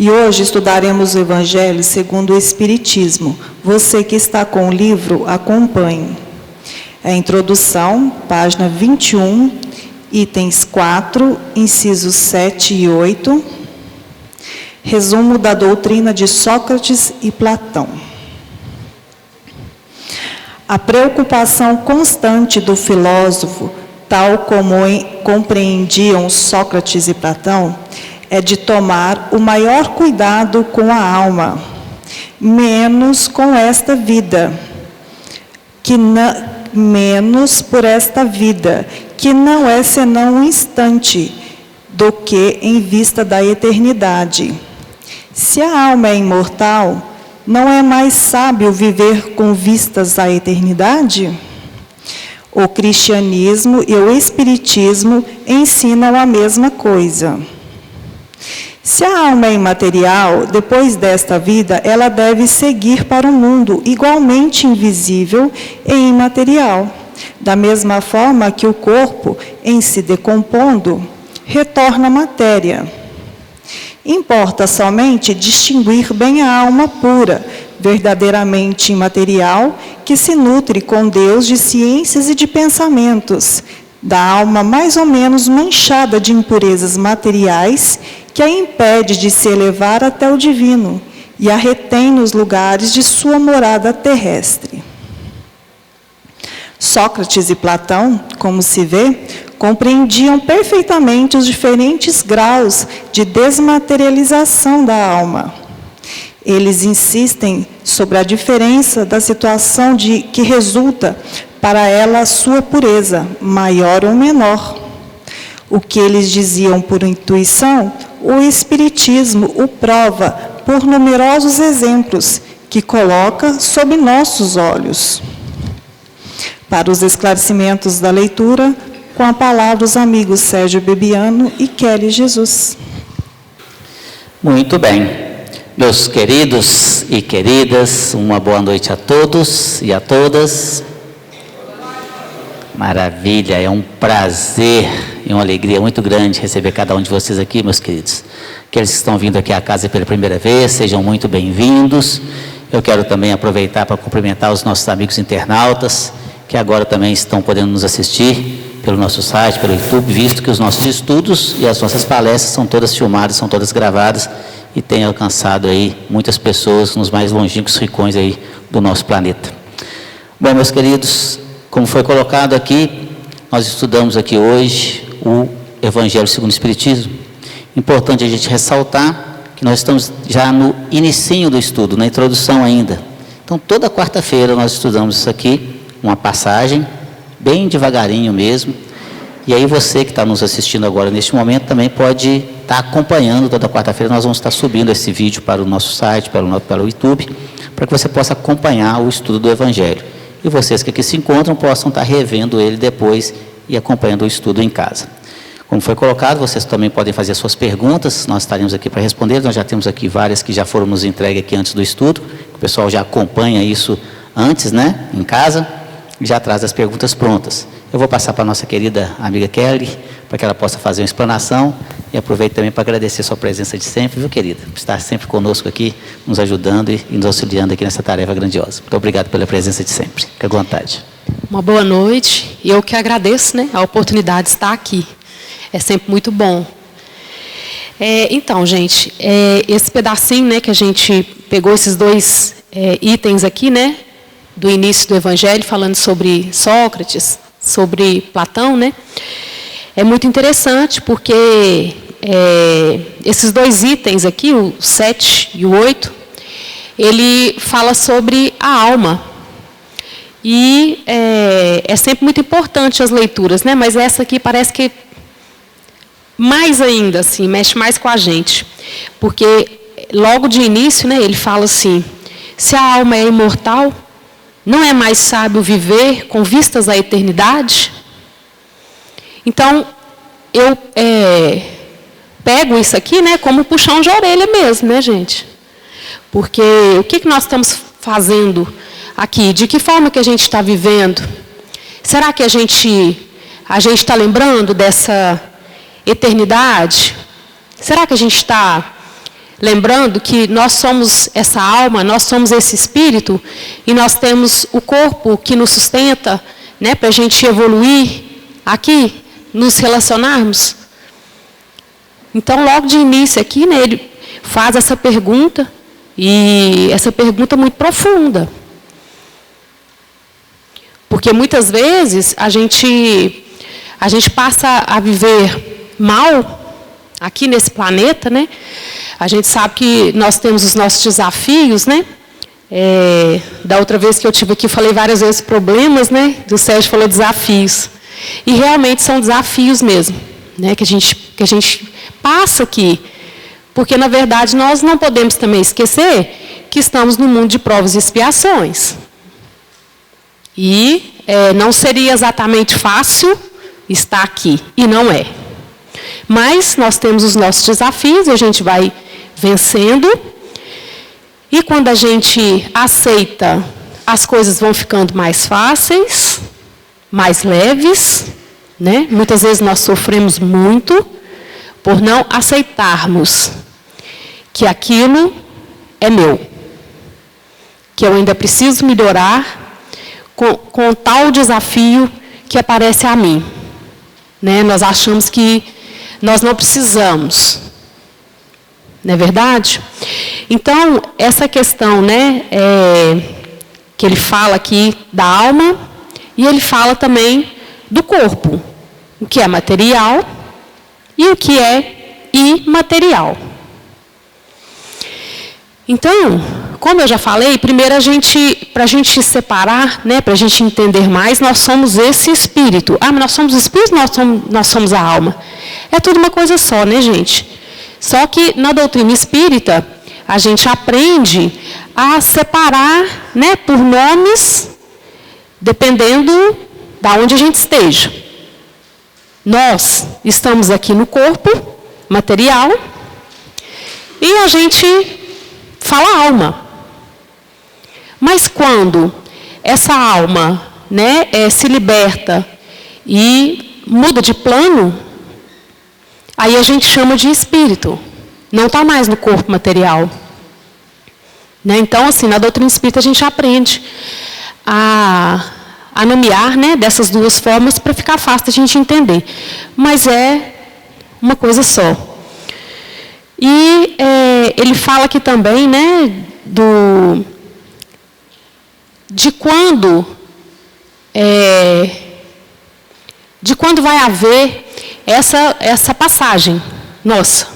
E hoje estudaremos o Evangelho segundo o Espiritismo. Você que está com o livro, acompanhe. A introdução, página 21, itens 4, incisos 7 e 8. Resumo da doutrina de Sócrates e Platão. A preocupação constante do filósofo, tal como compreendiam Sócrates e Platão, é de tomar o maior cuidado com a alma, menos com esta vida, menos por esta vida, que não é senão um instante, do que em vista da eternidade. Se a alma é imortal, não é mais sábio viver com vistas à eternidade? O cristianismo e o espiritismo ensinam a mesma coisa. Se a alma é imaterial, depois desta vida, ela deve seguir para um mundo igualmente invisível e imaterial, da mesma forma que o corpo, em se decompondo, retorna à matéria. Importa somente distinguir bem a alma pura, verdadeiramente imaterial, que se nutre com Deus de ciências e de pensamentos, da alma mais ou menos manchada de impurezas materiais, que a impede de se elevar até o divino e a retém nos lugares de sua morada terrestre. Sócrates e Platão, como se vê, compreendiam perfeitamente os diferentes graus de desmaterialização da alma. Eles insistem sobre a diferença da situação que resulta para ela a sua pureza, maior ou menor. O que eles diziam por intuição, o Espiritismo o prova por numerosos exemplos que coloca sob nossos olhos. Para os esclarecimentos da leitura, com a palavra os amigos Sérgio Bebiano e Kelly Jesus. Muito bem. Meus queridos e queridas, uma boa noite a todos e a todas. Maravilha, é um prazer e uma alegria muito grande receber cada um de vocês aqui, meus queridos. Aqueles que estão vindo aqui à casa pela primeira vez, sejam muito bem-vindos. Eu quero também aproveitar para cumprimentar os nossos amigos internautas, que agora também estão podendo nos assistir pelo nosso site, pelo YouTube, visto que os nossos estudos e as nossas palestras são todas filmadas, são todas gravadas e têm alcançado aí muitas pessoas nos mais longínquos rincões aí do nosso planeta. Bom, meus queridos, como foi colocado aqui, nós estudamos aqui hoje o Evangelho segundo o Espiritismo. Importante a gente ressaltar que nós estamos já no inicinho do estudo, na introdução ainda. Então, toda quarta-feira nós estudamos isso aqui, uma passagem, bem devagarinho mesmo. E aí você que está nos assistindo agora neste momento também pode estar acompanhando. Toda quarta-feira nós vamos estar subindo esse vídeo para o nosso site, pelo YouTube, para que você possa acompanhar o estudo do Evangelho. E vocês que aqui se encontram possam estar revendo ele depois e acompanhando o estudo em casa. Como foi colocado, vocês também podem fazer suas perguntas, nós estaremos aqui para responder. Nós já temos aqui várias que já foram nos entregues aqui antes do estudo, o pessoal já acompanha isso antes, né, em casa, e já traz as perguntas prontas. Eu vou passar para a nossa querida amiga Kelly, para que ela possa fazer uma explanação, e aproveito também para agradecer a sua presença de sempre, viu, querida? Por estar sempre conosco aqui, nos ajudando e nos auxiliando aqui nessa tarefa grandiosa. Muito obrigado pela presença de sempre. Fique à vontade. Uma boa noite, e eu que agradeço, né, a oportunidade de estar aqui. É sempre muito bom. Então, gente, esse pedacinho, né, que a gente pegou esses dois itens aqui, né, do início do Evangelho, falando sobre Sócrates, sobre Platão, né, é muito interessante, porque esses dois itens aqui, o 7 e o 8, ele fala sobre a alma. E é sempre muito importante as leituras, né, mas essa aqui parece que mais ainda, assim, mexe mais com a gente. Porque logo de início, né, ele fala assim, se a alma é imortal, não é mais sábio viver com vistas à eternidade? Então, eu pego isso aqui, né, como puxão de orelha mesmo, né, gente? Porque o que nós estamos fazendo aqui? De que forma que a gente está vivendo? Será que a gente está lembrando dessa eternidade? Será que a gente está lembrando que nós somos essa alma, nós somos esse espírito, e nós temos o corpo que nos sustenta, né, para a gente evoluir aqui, nos relacionarmos. Então, logo de início aqui, né, ele faz essa pergunta, e essa pergunta muito profunda. Porque muitas vezes a gente passa a viver mal aqui nesse planeta, né? A gente sabe que nós temos os nossos desafios, né? Da outra vez que eu estive aqui, falei várias vezes problemas, né? O Sérgio falou desafios. E realmente são desafios mesmo, né? Que a gente passa aqui. Porque, na verdade, nós não podemos também esquecer que estamos no mundo de provas e expiações. E não seria exatamente fácil estar aqui, e não é. Mas nós temos os nossos desafios, e a gente vai vencendo. E quando a gente aceita, as coisas vão ficando mais fáceis, mais leves, né? Muitas vezes nós sofremos muito por não aceitarmos que aquilo é meu, que eu ainda preciso melhorar com tal desafio que aparece a mim. Né? Nós achamos que nós não precisamos. Não é verdade? Então, essa questão, né, que ele fala aqui da alma, e ele fala também do corpo, o que é material e o que é imaterial. Então, como eu já falei, primeiro para a gente separar, né, para a gente entender mais, nós somos esse espírito. Ah, mas nós somos o espírito, nós somos a alma. É tudo uma coisa só, né, gente? Só que na doutrina espírita, a gente aprende a separar, né, por nomes, dependendo de onde a gente esteja. Nós estamos aqui no corpo material e a gente fala alma. Mas quando essa alma, né, se liberta e muda de plano, aí a gente chama de espírito. Não está mais no corpo material. Né? Então, assim, na doutrina espírita a gente aprende a nomear, né, dessas duas formas para ficar fácil a gente entender. Mas é uma coisa só. E ele fala aqui também, né, de quando vai haver essa passagem nossa,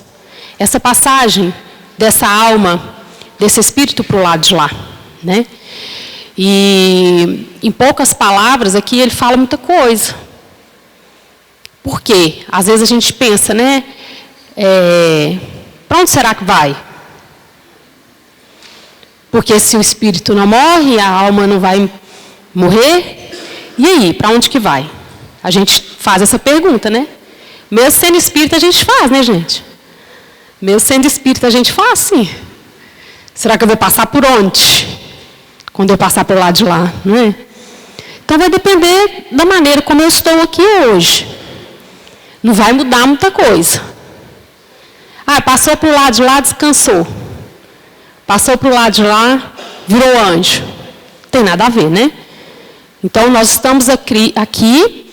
essa passagem dessa alma, desse espírito para o lado de lá, né? E em poucas palavras aqui ele fala muita coisa. Por quê? Às vezes a gente pensa, né? Para onde será que vai? Porque se o espírito não morre, a alma não vai morrer, e aí, para onde que vai? A gente faz essa pergunta, né? Mesmo sendo espírita a gente faz, né, gente? Mesmo sendo espírita a gente faz, sim. Será que eu vou passar por onde? Quando eu passar pelo lado de lá, não é? Então vai depender da maneira como eu estou aqui hoje. Não vai mudar muita coisa. Ah, passou para o lado de lá, descansou. Passou para o lado de lá, virou anjo. Não tem nada a ver, né? Então, nós estamos aqui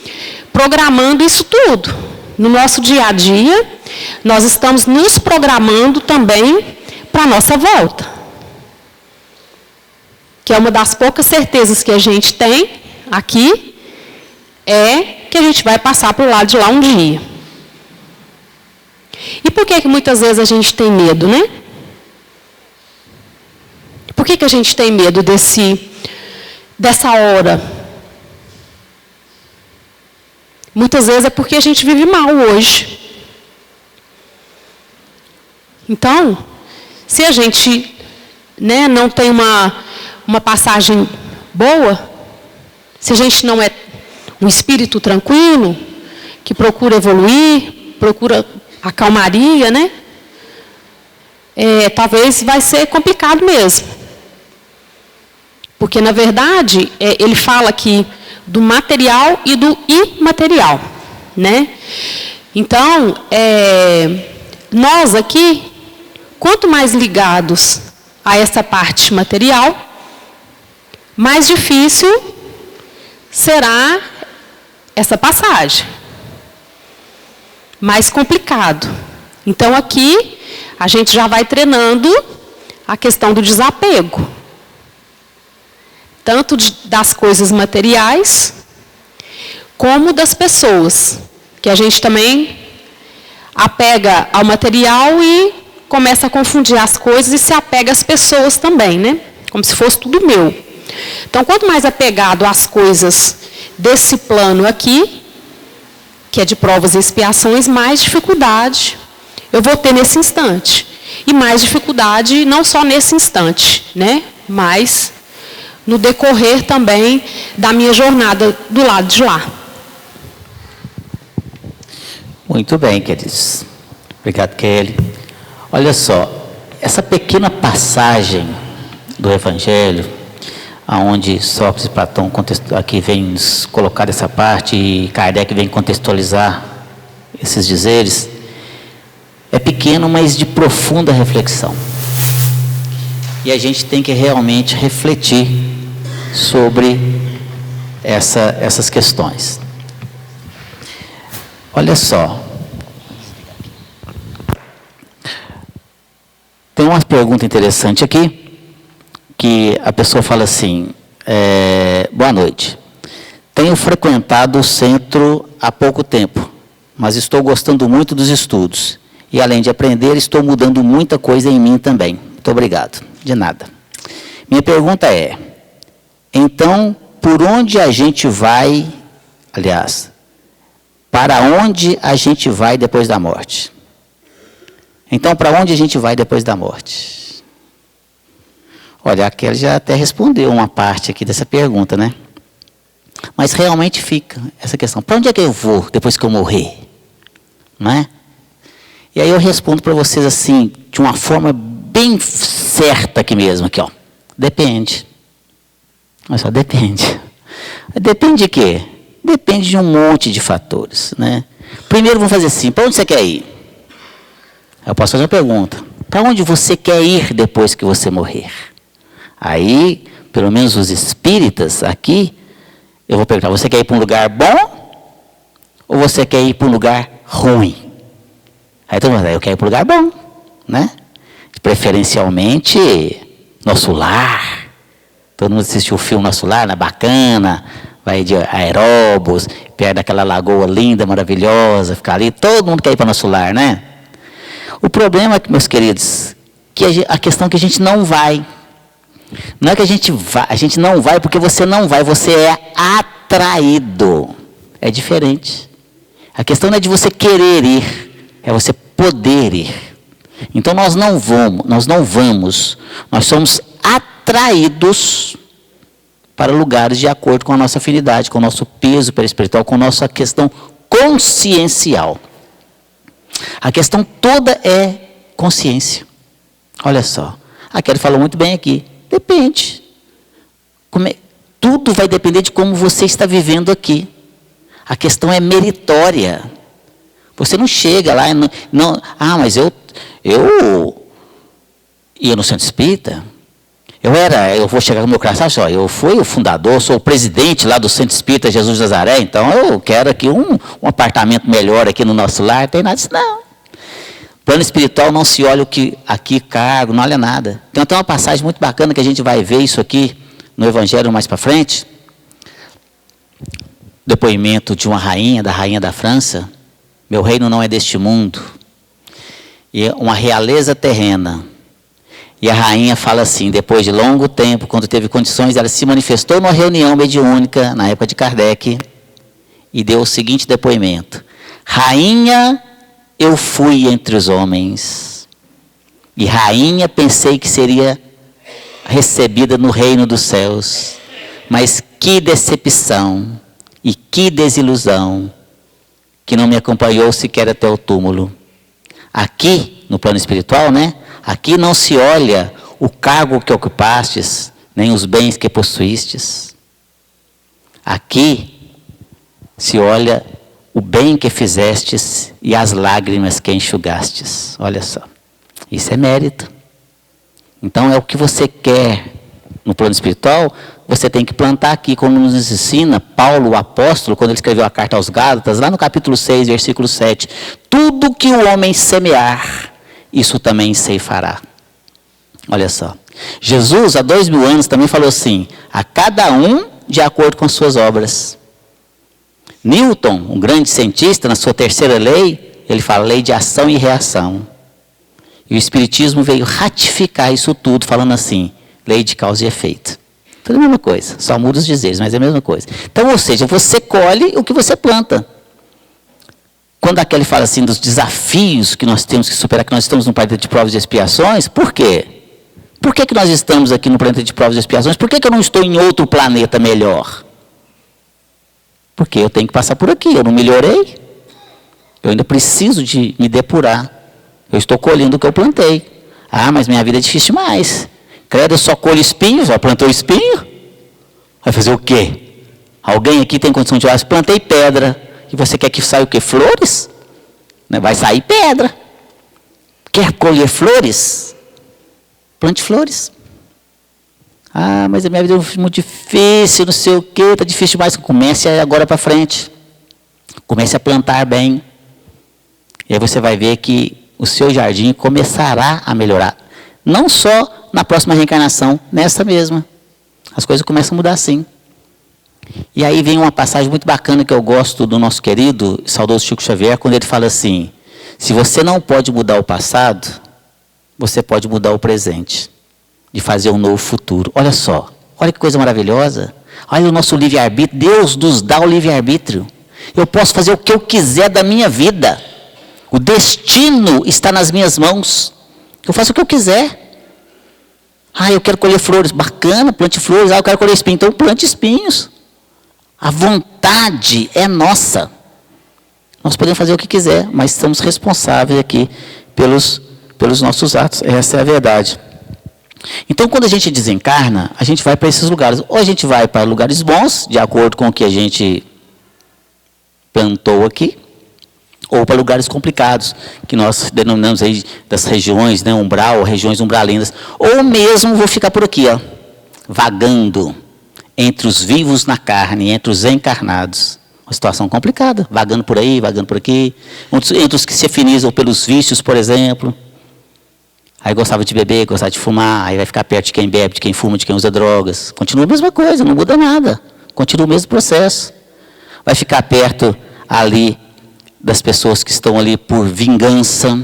programando isso tudo. No nosso dia a dia, nós estamos nos programando também para a nossa volta. Que é uma das poucas certezas que a gente tem aqui, é que a gente vai passar para o lado de lá um dia. E por que muitas vezes a gente tem medo, né? Por que a gente tem medo dessa hora? Muitas vezes é porque a gente vive mal hoje. Então, se a gente, né, não tem uma passagem boa, se a gente não é um espírito tranquilo, que procura evoluir, procura a calmaria, né? Talvez vai ser complicado mesmo. Porque, na verdade, ele fala aqui do material e do imaterial, né? Então, nós aqui, quanto mais ligados a essa parte material, mais difícil será essa passagem. Mais complicado. Então, aqui, a gente já vai treinando a questão do desapego. Tanto das coisas materiais, como das pessoas. Que a gente também apega ao material e começa a confundir as coisas e se apega às pessoas também, né? Como se fosse tudo meu. Então, quanto mais apegado às coisas desse plano aqui, que é de provas e expiações, mais dificuldade eu vou ter nesse instante. E mais dificuldade não só nesse instante, né? Mas no decorrer também da minha jornada do lado de lá. Muito bem, queridos. Obrigado, Kelly. Olha só, essa pequena passagem do Evangelho, onde Sócrates e Platão aqui vem nos colocar essa parte e Kardec vem contextualizar esses dizeres, é pequeno, mas de profunda reflexão. E a gente tem que realmente refletir sobre essas questões. Olha só. Tem uma pergunta interessante aqui, que a pessoa fala assim, boa noite. Tenho frequentado o centro há pouco tempo, mas estou gostando muito dos estudos. E além de aprender, estou mudando muita coisa em mim também. Muito obrigado. De nada. Minha pergunta é, então, por onde a gente vai, aliás, para onde a gente vai depois da morte? Então, para onde a gente vai depois da morte? Olha, a Kelly já até respondeu uma parte aqui dessa pergunta, né? Mas realmente fica essa questão. Para onde é que eu vou depois que eu morrer? Não é? E aí eu respondo para vocês assim, de uma forma bem certa aqui mesmo, aqui, ó. Depende. Olha só, depende. Depende de quê? Depende de um monte de fatores, né? Primeiro vamos fazer assim, para onde você quer ir? Eu posso fazer uma pergunta. Para onde você quer ir depois que você morrer? Aí, pelo menos os espíritas aqui, eu vou perguntar, você quer ir para um lugar bom? Ou você quer ir para um lugar ruim? Aí todo mundo, eu quero ir para um lugar bom, né? Preferencialmente, Nosso Lar. Todo mundo assistiu o filme Nosso Lar, na Bacana, vai de Aeróbus, perto daquela lagoa linda, maravilhosa, ficar ali, todo mundo quer ir para Nosso Lar, né? O problema, meus queridos, que a questão é que a gente não vai. Não é que a gente não vai porque você não vai, você é atraído. É diferente. A questão não é de você querer ir, é você poder ir. Então nós não vamos, nós somos atraídos para lugares de acordo com a nossa afinidade, com o nosso peso perispiritual, com a nossa questão consciencial. A questão toda é consciência. Olha só, a Kelly falou muito bem aqui. Depende. Tudo vai depender de como você está vivendo aqui. A questão é meritória. Você não chega lá e não mas eu ia no centro espírita. Eu vou chegar no meu coração, só, eu fui o fundador, sou o presidente lá do Centro Espírita Jesus de Nazaré, então eu quero aqui um apartamento melhor aqui no nosso lar, não tem nada disso não. Plano espiritual não se olha o que aqui, cargo, não olha nada. Tem até uma passagem muito bacana que a gente vai ver isso aqui no Evangelho mais para frente. Depoimento de uma rainha, da rainha da França. Meu reino não é deste mundo. E uma realeza terrena. E a rainha fala assim, depois de longo tempo, quando teve condições, ela se manifestou numa reunião mediúnica, na época de Kardec, e deu o seguinte depoimento. Rainha, eu fui entre os homens, e rainha pensei que seria recebida no reino dos céus, mas que decepção e que desilusão, que não me acompanhou sequer até o túmulo. Aqui, no plano espiritual, né? Aqui não se olha o cargo que ocupastes, nem os bens que possuístes. Aqui se olha o bem que fizestes e as lágrimas que enxugastes. Olha só. Isso é mérito. Então é o que você quer no plano espiritual, você tem que plantar aqui, como nos ensina Paulo, o apóstolo, quando ele escreveu a carta aos Gálatas, lá no capítulo 6, versículo 7. Tudo que o homem semear, isso também ceifará. Olha só. Jesus, há 2000 anos, também falou assim, a cada um de acordo com as suas obras. Newton, um grande cientista, na sua terceira lei, ele fala lei de ação e reação. E o Espiritismo veio ratificar isso tudo, falando assim, lei de causa e efeito. Tudo a mesma coisa, só muda os dizeres, mas é a mesma coisa. Então, ou seja, você colhe o que você planta. Quando aquele fala assim dos desafios que nós temos que superar, que nós estamos no planeta de provas e expiações, por quê? Por que nós estamos aqui no planeta de provas e expiações? Por que eu não estou em outro planeta melhor? Porque eu tenho que passar por aqui, eu não melhorei. Eu ainda preciso de me depurar. Eu estou colhendo o que eu plantei. Ah, mas minha vida é difícil demais. Credo, eu só colho espinhos, já plantou espinho? Vai fazer o quê? Alguém aqui tem condição de falar, plantei pedra, e você quer que saia o quê? Flores? Vai sair pedra. Quer colher flores? Plante flores. Ah, mas a minha vida é muito difícil, não sei o quê, está difícil demais. Comece agora para frente. Comece a plantar bem. E aí você vai ver que o seu jardim começará a melhorar. Não só na próxima reencarnação, nessa mesma. As coisas começam a mudar assim. E aí vem uma passagem muito bacana que eu gosto do nosso querido, saudoso Chico Xavier, quando ele fala assim, se você não pode mudar o passado, você pode mudar o presente, de fazer um novo futuro. Olha só, olha que coisa maravilhosa. Olha o nosso livre-arbítrio, Deus nos dá o livre-arbítrio. Eu posso fazer o que eu quiser da minha vida. O destino está nas minhas mãos. Eu faço o que eu quiser. Ah, eu quero colher flores. Bacana, plante flores. Ah, eu quero colher espinhos. Então plante espinhos. A vontade é nossa. Nós podemos fazer o que quiser, mas estamos responsáveis aqui pelos nossos atos. Essa é a verdade. Então, quando a gente desencarna, a gente vai para esses lugares. Ou a gente vai para lugares bons, de acordo com o que a gente plantou aqui, ou para lugares complicados, que nós denominamos aí das regiões, né, umbral, regiões umbralinas. Ou mesmo vou ficar por aqui, ó, vagando entre os vivos na carne, entre os encarnados. Uma situação complicada, vagando por aí, vagando por aqui. Entre os que se afinizam pelos vícios, por exemplo. Aí gostava de beber, gostava de fumar, aí vai ficar perto de quem bebe, de quem fuma, de quem usa drogas. Continua a mesma coisa, não muda nada. Continua o mesmo processo. Vai ficar perto ali das pessoas que estão ali por vingança.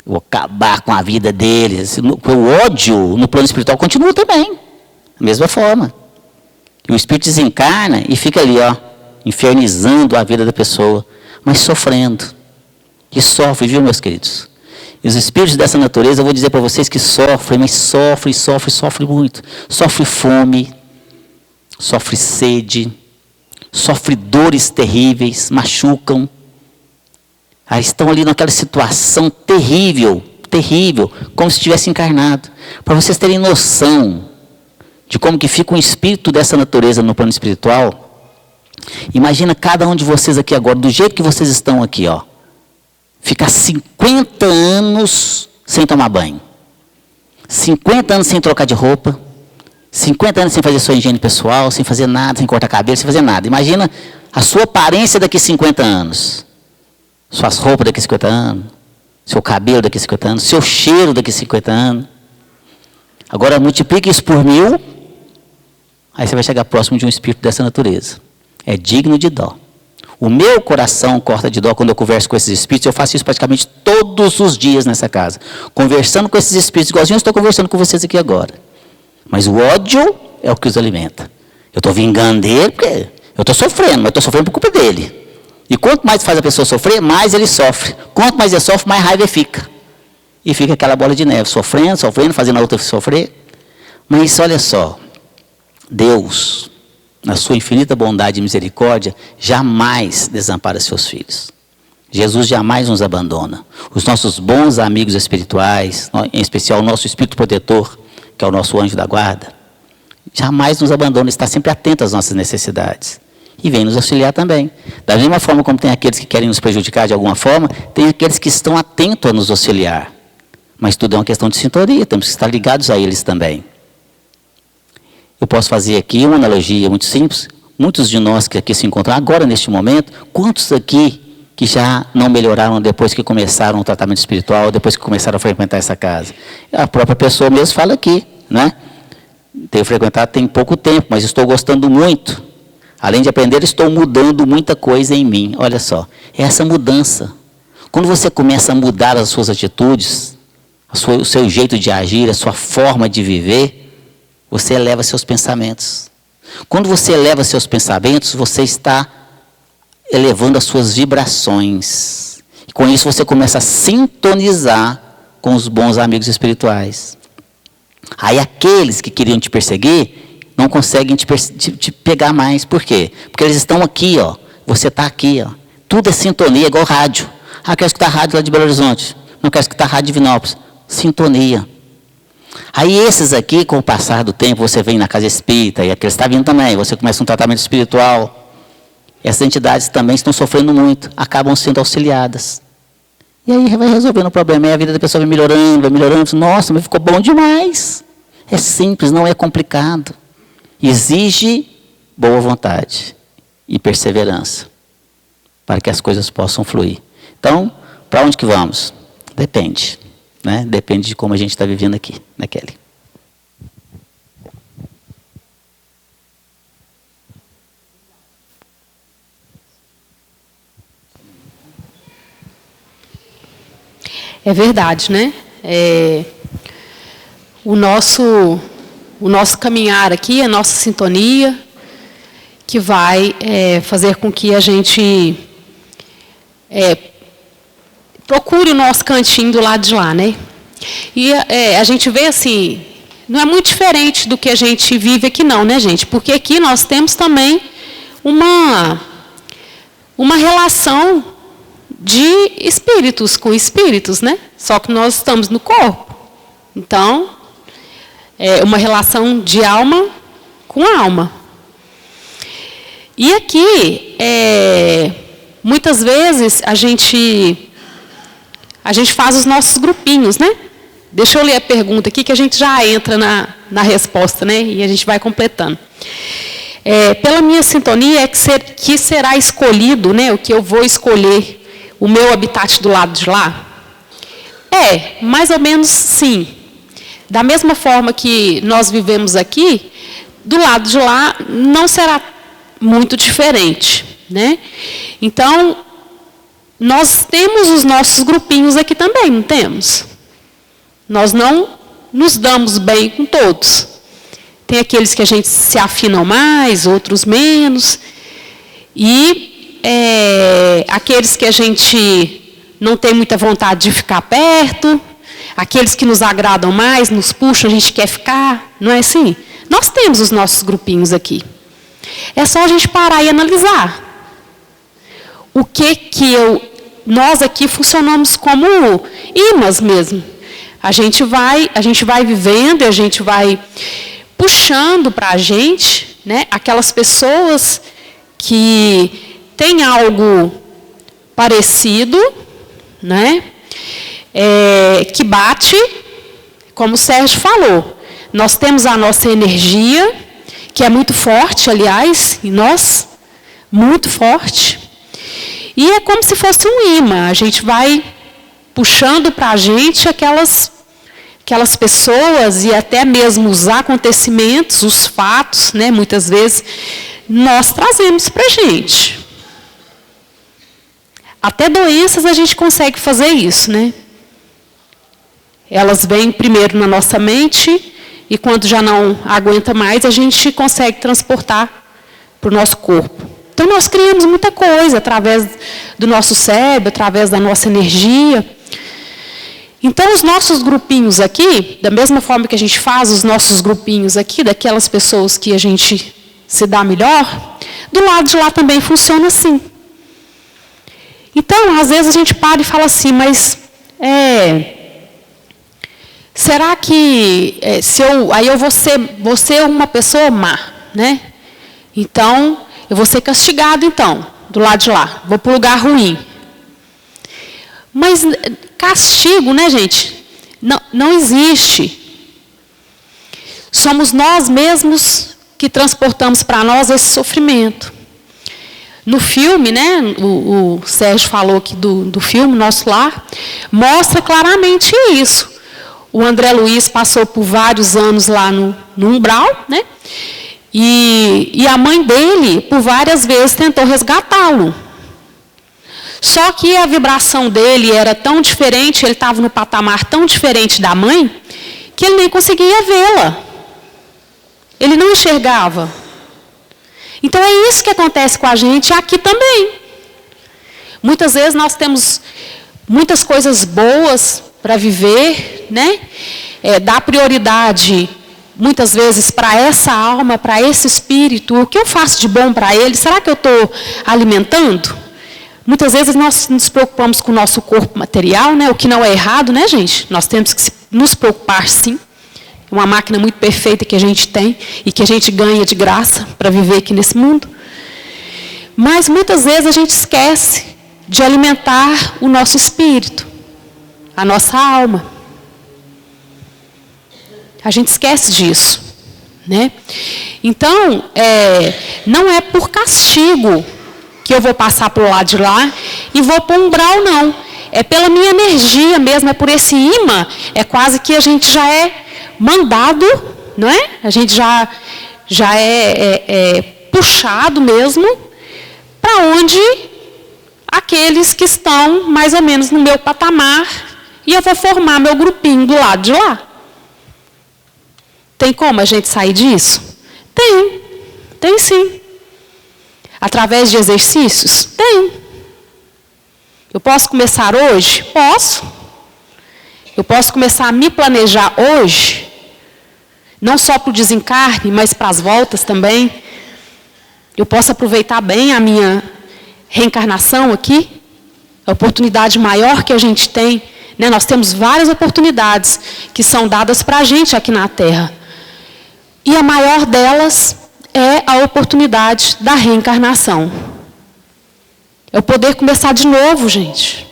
Vou acabar com a vida deles. O ódio no plano espiritual continua também. Da mesma forma. E o espírito desencarna e fica ali, ó, infernizando a vida da pessoa, mas sofrendo. E sofre, viu, meus queridos? E os espíritos dessa natureza, eu vou dizer para vocês que sofrem, mas sofrem muito. Sofre fome, sofre sede, sofre dores terríveis, machucam. Aí estão ali naquela situação terrível, como se estivesse encarnado. Para vocês terem noção de como que fica um espírito dessa natureza no plano espiritual, imagina cada um de vocês aqui agora, do jeito que vocês estão aqui, ó. Ficar 50 anos sem tomar banho. 50 anos sem trocar de roupa. 50 anos sem fazer sua higiene pessoal, sem fazer nada, sem cortar cabelo, sem fazer nada. Imagina a sua aparência daqui a 50 anos. Suas roupas daqui a 50 anos. Seu cabelo daqui a 50 anos. Seu cheiro daqui a 50 anos. Agora multiplique isso por 1000. Aí você vai chegar próximo de um espírito dessa natureza. É digno de dó. O meu coração corta de dó quando eu converso com esses espíritos. Eu faço isso praticamente todos os dias nessa casa. Conversando com esses espíritos, igualzinho eu estou conversando com vocês aqui agora. Mas o ódio é o que os alimenta. Eu estou vingando dele porque eu estou sofrendo, mas estou sofrendo por culpa dele. E quanto mais faz a pessoa sofrer, mais ele sofre. Quanto mais ele sofre, mais raiva fica. E fica aquela bola de neve, sofrendo, fazendo a outra sofrer. Mas olha só, Deus, na sua infinita bondade e misericórdia, jamais desampara seus filhos. Jesus jamais nos abandona. Os nossos bons amigos espirituais, em especial o nosso espírito protetor, que é o nosso anjo da guarda, jamais nos abandona, está sempre atento às nossas necessidades. E vem nos auxiliar também. Da mesma forma como tem aqueles que querem nos prejudicar de alguma forma, tem aqueles que estão atentos a nos auxiliar. Mas tudo é uma questão de sintonia, temos que estar ligados a eles também. Eu posso fazer aqui uma analogia muito simples. Muitos de nós que aqui se encontram agora, neste momento, quantos aqui que já não melhoraram depois que começaram o tratamento espiritual, depois que começaram a frequentar essa casa? A própria pessoa mesmo fala aqui, né? Tenho frequentado tem pouco tempo, mas estou gostando muito. Além de aprender, estou mudando muita coisa em mim. Olha só, é essa mudança. Quando você começa a mudar as suas atitudes, o seu jeito de agir, a sua forma de viver, você eleva seus pensamentos. Quando você eleva seus pensamentos, você está elevando as suas vibrações. E com isso você começa a sintonizar com os bons amigos espirituais. Aí aqueles que queriam te perseguir, não conseguem te pegar mais. Por quê? Porque eles estão aqui, ó. Você está aqui, ó. Tudo é sintonia, igual rádio. Ah, quero escutar rádio lá de Belo Horizonte. Não quero escutar rádio de Divinópolis. Sintonia. Aí esses aqui, com o passar do tempo, você vem na casa espírita, e aqueles estão vindo também, você começa um tratamento espiritual. Essas entidades também estão sofrendo muito, acabam sendo auxiliadas. E aí vai resolvendo o problema, e a vida da pessoa vai melhorando. Nossa, mas ficou bom demais. É simples, não é complicado. Exige boa vontade e perseverança, para que as coisas possam fluir. Então, para onde que vamos? Depende. Né? Depende de como a gente está vivendo aqui, né, Kelly? É verdade, né? O nosso caminhar aqui, a nossa sintonia, que vai fazer com que a gente procure o nosso cantinho do lado de lá, né? E a gente vê assim, não é muito diferente do que a gente vive aqui não, né, gente? Porque aqui nós temos também uma relação de espíritos com espíritos, né? Só que nós estamos no corpo. Então, é uma relação de alma com alma. E aqui, muitas vezes, a gente faz os nossos grupinhos, né? Deixa eu ler a pergunta aqui, que a gente já entra na resposta, né? E a gente vai completando. Pela minha sintonia, que será escolhido, né? O que eu vou escolher, o meu habitat do lado de lá? Mais ou menos sim. Da mesma forma que nós vivemos aqui, do lado de lá não será muito diferente, né? Então, nós temos os nossos grupinhos aqui também, não temos? Nós não nos damos bem com todos. Tem aqueles que a gente se afinam mais, outros menos. E aqueles que a gente não tem muita vontade de ficar perto, aqueles que nos agradam mais, nos puxam, a gente quer ficar, não é assim? Nós temos os nossos grupinhos aqui. É só a gente parar e analisar. O que nós aqui funcionamos como imãs mesmo. A gente vai vivendo, a gente vai puxando para a gente, né, aquelas pessoas que têm algo parecido, né, que bate, como o Sérgio falou. Nós temos a nossa energia, que é muito forte, aliás, em nós, muito forte. E é como se fosse um imã. A gente vai puxando para a gente aquelas pessoas e até mesmo os acontecimentos, os fatos, né, muitas vezes, nós trazemos para a gente. Até doenças a gente consegue fazer isso, né? Elas vêm primeiro na nossa mente e quando já não aguenta mais, a gente consegue transportar para o nosso corpo. Então, nós criamos muita coisa através do nosso cérebro, através da nossa energia. Então, os nossos grupinhos aqui, da mesma forma que a gente faz os nossos grupinhos aqui, daquelas pessoas que a gente se dá melhor, do lado de lá também funciona assim. Então, às vezes a gente para e fala assim, mas será que aí eu vou ser uma pessoa má, né? Então, eu vou ser castigado, então, do lado de lá. Vou para o lugar ruim. Mas castigo, né, gente? Não existe. Somos nós mesmos que transportamos para nós esse sofrimento. No filme, né, o Sérgio falou aqui do filme Nosso Lar, mostra claramente isso. O André Luiz passou por vários anos lá no umbral, né? E a mãe dele, por várias vezes, tentou resgatá-lo. Só que a vibração dele era tão diferente, ele estava no patamar tão diferente da mãe, que ele nem conseguia vê-la. Ele não enxergava. Então é isso que acontece com a gente aqui também. Muitas vezes nós temos muitas coisas boas para viver, né? Dar prioridade, muitas vezes, para essa alma, para esse espírito. O que eu faço de bom para ele? Será que eu estou alimentando? Muitas vezes nós nos preocupamos com o nosso corpo material, né? O que não é errado, né, gente? Nós temos que nos preocupar, sim. Uma máquina muito perfeita que a gente tem e que a gente ganha de graça para viver aqui nesse mundo. Mas muitas vezes a gente esquece de alimentar o nosso espírito, a nossa alma. A gente esquece disso, né? Então, não é por castigo que eu vou passar para o lado de lá e vou para o umbral, não. É pela minha energia mesmo, é por esse imã. É quase que a gente já é mandado, não é? A gente já é puxado mesmo para onde aqueles que estão mais ou menos no meu patamar, e eu vou formar meu grupinho do lado de lá. Tem como a gente sair disso? Tem sim. Através de exercícios? Tem. Eu posso começar hoje? Posso. Eu posso começar a me planejar hoje, não só para o desencarne, mas para as voltas também. Eu posso aproveitar bem a minha reencarnação aqui, a oportunidade maior que a gente tem, né? Nós temos várias oportunidades que são dadas para a gente aqui na Terra. E a maior delas é a oportunidade da reencarnação. É o poder começar de novo, gente.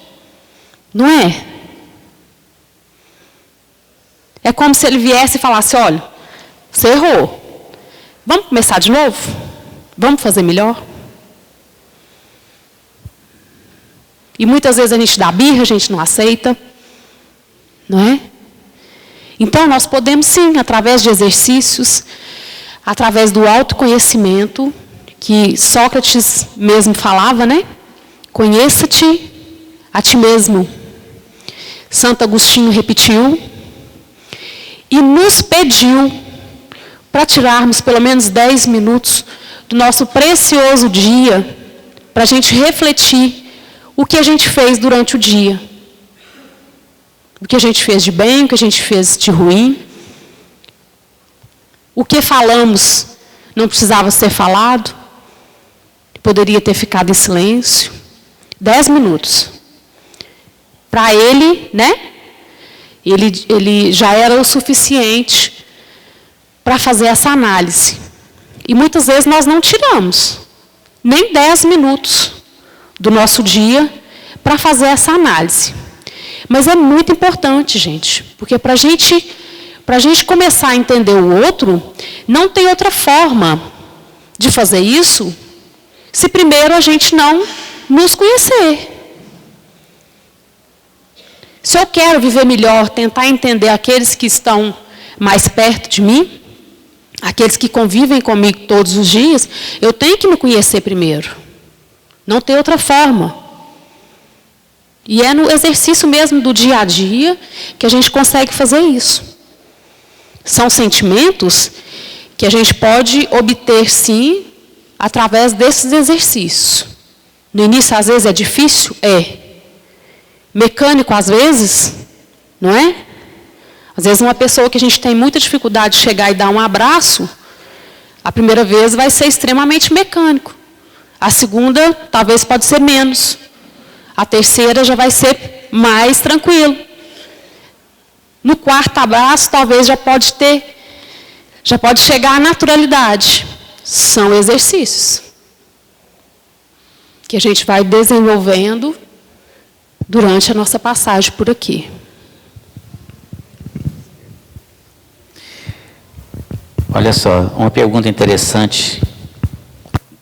Não é? É como se ele viesse e falasse, olha, você errou. Vamos começar de novo? Vamos fazer melhor? E muitas vezes a gente dá birra, a gente não aceita. Não é? Então, nós podemos sim, através de exercícios, através do autoconhecimento, que Sócrates mesmo falava, né? Conheça-te a ti mesmo. Santo Agostinho repetiu e nos pediu para tirarmos pelo menos 10 minutos do nosso precioso dia para a gente refletir o que a gente fez durante o dia. O que a gente fez de bem, o que a gente fez de ruim. O que falamos não precisava ser falado. Poderia ter ficado em silêncio. 10 minutos. Para ele, né? Ele já era o suficiente para fazer essa análise. E muitas vezes nós não tiramos nem 10 minutos do nosso dia para fazer essa análise. Mas é muito importante, gente, porque para a gente começar a entender o outro, não tem outra forma de fazer isso se primeiro a gente não nos conhecer. Se eu quero viver melhor, tentar entender aqueles que estão mais perto de mim, aqueles que convivem comigo todos os dias, eu tenho que me conhecer primeiro. Não tem outra forma. E é no exercício mesmo do dia a dia que a gente consegue fazer isso. São sentimentos que a gente pode obter, sim, através desses exercícios. No início, às vezes, é difícil? É. Mecânico, às vezes, não é? Às vezes, uma pessoa que a gente tem muita dificuldade de chegar e dar um abraço, a primeira vez vai ser extremamente mecânico. A segunda, talvez, pode ser menos. A terceira já vai ser mais tranquilo. No quarto abraço, talvez já pode chegar à naturalidade. São exercícios que a gente vai desenvolvendo durante a nossa passagem por aqui. Olha só, uma pergunta interessante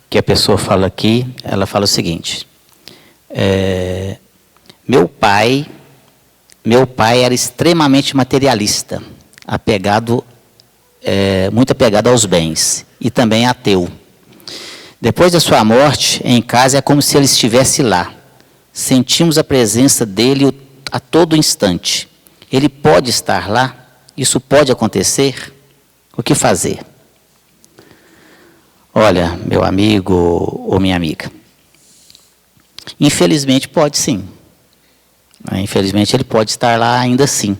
que a pessoa fala aqui, ela fala o seguinte: meu pai era extremamente materialista, muito apegado aos bens, e também ateu. Depois da sua morte, em casa é como se ele estivesse lá. Sentimos a presença dele a todo instante. Ele pode estar lá? Isso pode acontecer? O que fazer? Olha, meu amigo ou minha amiga, infelizmente pode sim. Infelizmente ele pode estar lá ainda assim.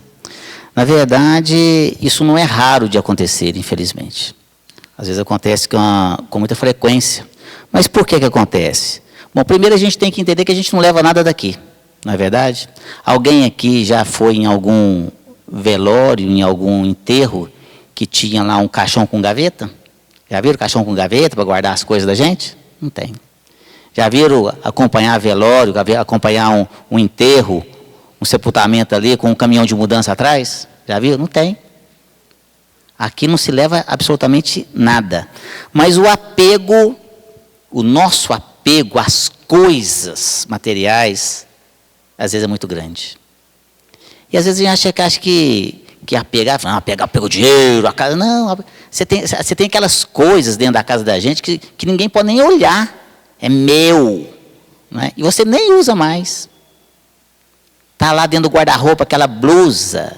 Na verdade, isso não é raro de acontecer, infelizmente. Às vezes acontece com muita frequência. Mas por que acontece? Bom, primeiro a gente tem que entender que a gente não leva nada daqui, não é verdade? Alguém aqui já foi em algum velório, em algum enterro, que tinha lá um caixão com gaveta? Já viram caixão com gaveta para guardar as coisas da gente? Não tem. Já viram acompanhar velório, acompanhar um enterro, um sepultamento ali com um caminhão de mudança atrás? Já viram? Não tem. Aqui não se leva absolutamente nada. Mas o apego, o nosso apego às coisas materiais, às vezes é muito grande. E às vezes a gente acha que apegar o dinheiro, a casa. Não, você tem aquelas coisas dentro da casa da gente que ninguém pode nem olhar. É meu. Não é? E você nem usa mais. Está lá dentro do guarda-roupa aquela blusa,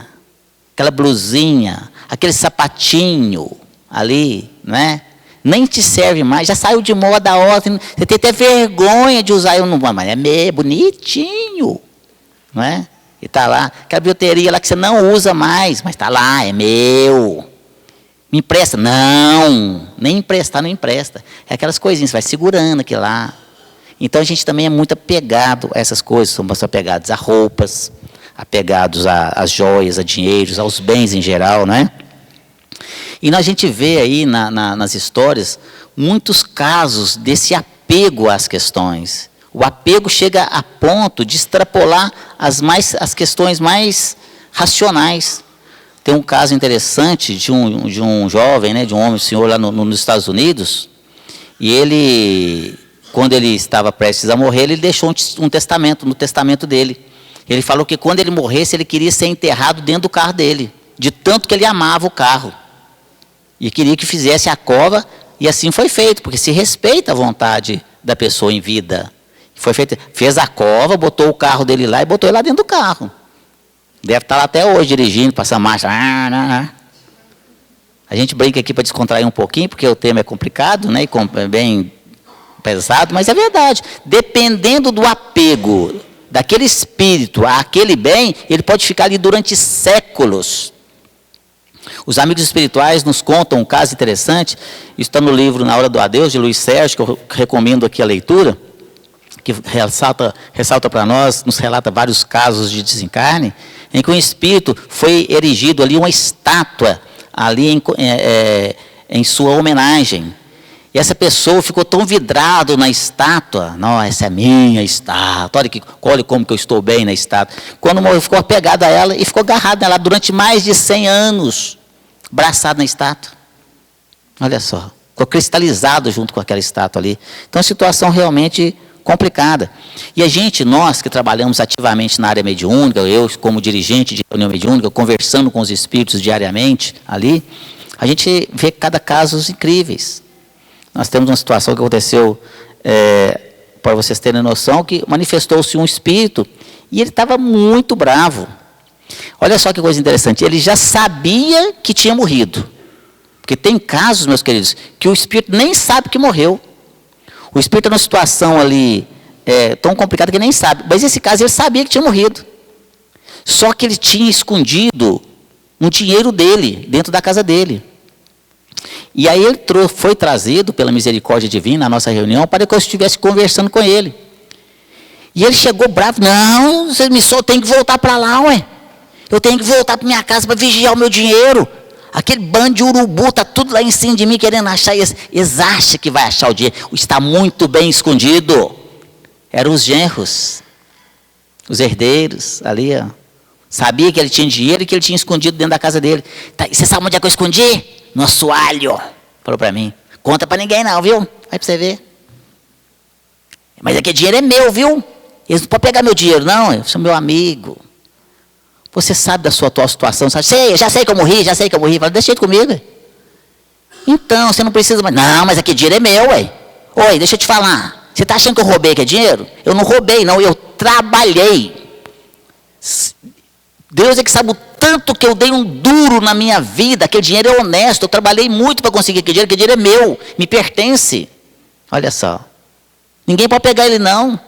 aquela blusinha, aquele sapatinho ali, não é? Nem te serve mais, já saiu de moda a hora, você tem até vergonha de usar, mas é meio bonitinho, não é? E está lá, aquela bilheteria lá que você não usa mais, mas está lá, é meu. Me empresta? Não, nem emprestar não empresta. É aquelas coisinhas, você vai segurando aquilo lá. Então a gente também é muito apegado a essas coisas, somos apegados a roupas, apegados às joias, a dinheiros, aos bens em geral, não é? E a gente vê aí nas histórias muitos casos desse apego às questões. O apego chega a ponto de extrapolar as questões mais racionais. Tem um caso interessante de um jovem, né, de um homem, um senhor lá nos Estados Unidos, e ele, quando ele estava prestes a morrer, ele deixou um testamento, no testamento dele. Ele falou que quando ele morresse, ele queria ser enterrado dentro do carro dele, de tanto que ele amava o carro. E queria que fizesse a cova, e assim foi feito, porque se respeita a vontade da pessoa em vida. Foi feito, fez a cova, botou o carro dele lá e botou ele lá dentro do carro. Deve estar lá até hoje dirigindo, passando marcha. A gente brinca aqui para descontrair um pouquinho, porque o tema é complicado, né, e é bem pesado, mas é verdade. Dependendo do apego daquele espírito àquele bem, ele pode ficar ali durante séculos. Os amigos espirituais nos contam um caso interessante, isso está no livro Na Hora do Adeus, de Luiz Sérgio, que eu recomendo aqui a leitura, que ressalta para nós, nos relata vários casos de desencarne, em que um espírito foi erigido ali uma estátua, ali em sua homenagem. E essa pessoa ficou tão vidrado na estátua, não, essa é minha estátua, olha como que eu estou bem na estátua. Quando morreu, ficou apegado a ela e ficou agarrado nela durante mais de 100 anos, abraçado na estátua. Olha só, ficou cristalizado junto com aquela estátua ali. Então, a situação realmente complicada. E nós que trabalhamos ativamente na área mediúnica, eu como dirigente de reunião mediúnica, conversando com os espíritos diariamente ali, a gente vê cada casos incríveis. Nós temos uma situação que aconteceu, para vocês terem noção, que manifestou-se um espírito e ele estava muito bravo. Olha só que coisa interessante, ele já sabia que tinha morrido. Porque tem casos, meus queridos, que o espírito nem sabe que morreu. O espírito está numa situação ali tão complicada que nem sabe. Mas nesse caso ele sabia que tinha morrido. Só que ele tinha escondido um dinheiro dele, dentro da casa dele. E aí ele foi trazido pela misericórdia divina à nossa reunião para que eu estivesse conversando com ele. E ele chegou bravo, não, você só tem que voltar para lá, ué. Eu tenho que voltar para minha casa para vigiar o meu dinheiro. Aquele bando de urubu está tudo lá em cima de mim querendo achar. Eles acham que vai achar o dinheiro. Está muito bem escondido. Eram os genros, os herdeiros ali, ó. Sabia que ele tinha dinheiro e que ele tinha escondido dentro da casa dele. Tá, você sabe onde é que eu escondi? no assoalho. Falou para mim. Conta para ninguém não, viu? Vai para você ver. Mas aquele dinheiro é meu, viu? Eles não podem pegar meu dinheiro, não. Eu sou meu amigo. Você sabe da sua atual situação, sabe? Sei, já sei que eu morri, já sei que eu morri. Fala, deixa ele comigo. Então, você não precisa mais. Não, mas aquele dinheiro é meu, ué. Oi, deixa eu te falar. Você está achando que eu roubei aquele dinheiro? Eu não roubei, não. Eu trabalhei. Deus é que sabe o tanto que eu dei um duro na minha vida. Aquele dinheiro é honesto. Eu trabalhei muito para conseguir aquele dinheiro é meu. Me pertence. Olha só. Ninguém pode pegar ele, não.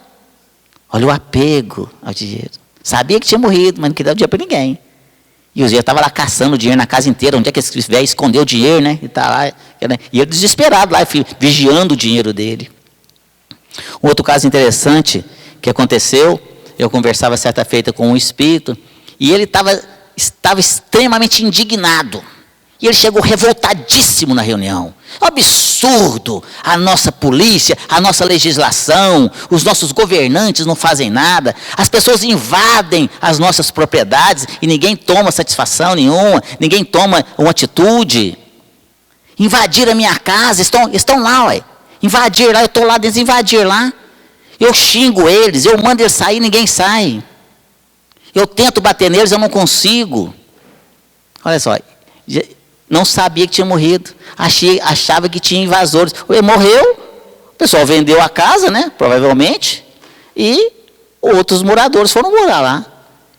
Olha o apego ao dinheiro. Sabia que tinha morrido, mas não queria dar o dinheiro para ninguém. E o Zé estava lá caçando o dinheiro na casa inteira. Onde é que esse velho escondeu o dinheiro, né? E tá lá, e ele desesperado lá, vigiando o dinheiro dele. Um outro caso interessante que aconteceu, eu conversava certa feita com um espírito, e ele estava extremamente indignado. E ele chegou revoltadíssimo na reunião. Absurdo! A nossa polícia, a nossa legislação, os nossos governantes não fazem nada. As pessoas invadem as nossas propriedades e ninguém toma satisfação nenhuma, ninguém toma uma atitude. Invadiram a minha casa, estão lá, ué. Invadir lá, eu estou lá, desinvadir lá. Eu xingo eles, eu mando eles sair, ninguém sai. Eu tento bater neles, eu não consigo. Olha só, não sabia que tinha morrido. Achava que tinha invasores. Ele morreu, o pessoal vendeu a casa, né? Provavelmente. E outros moradores foram morar lá.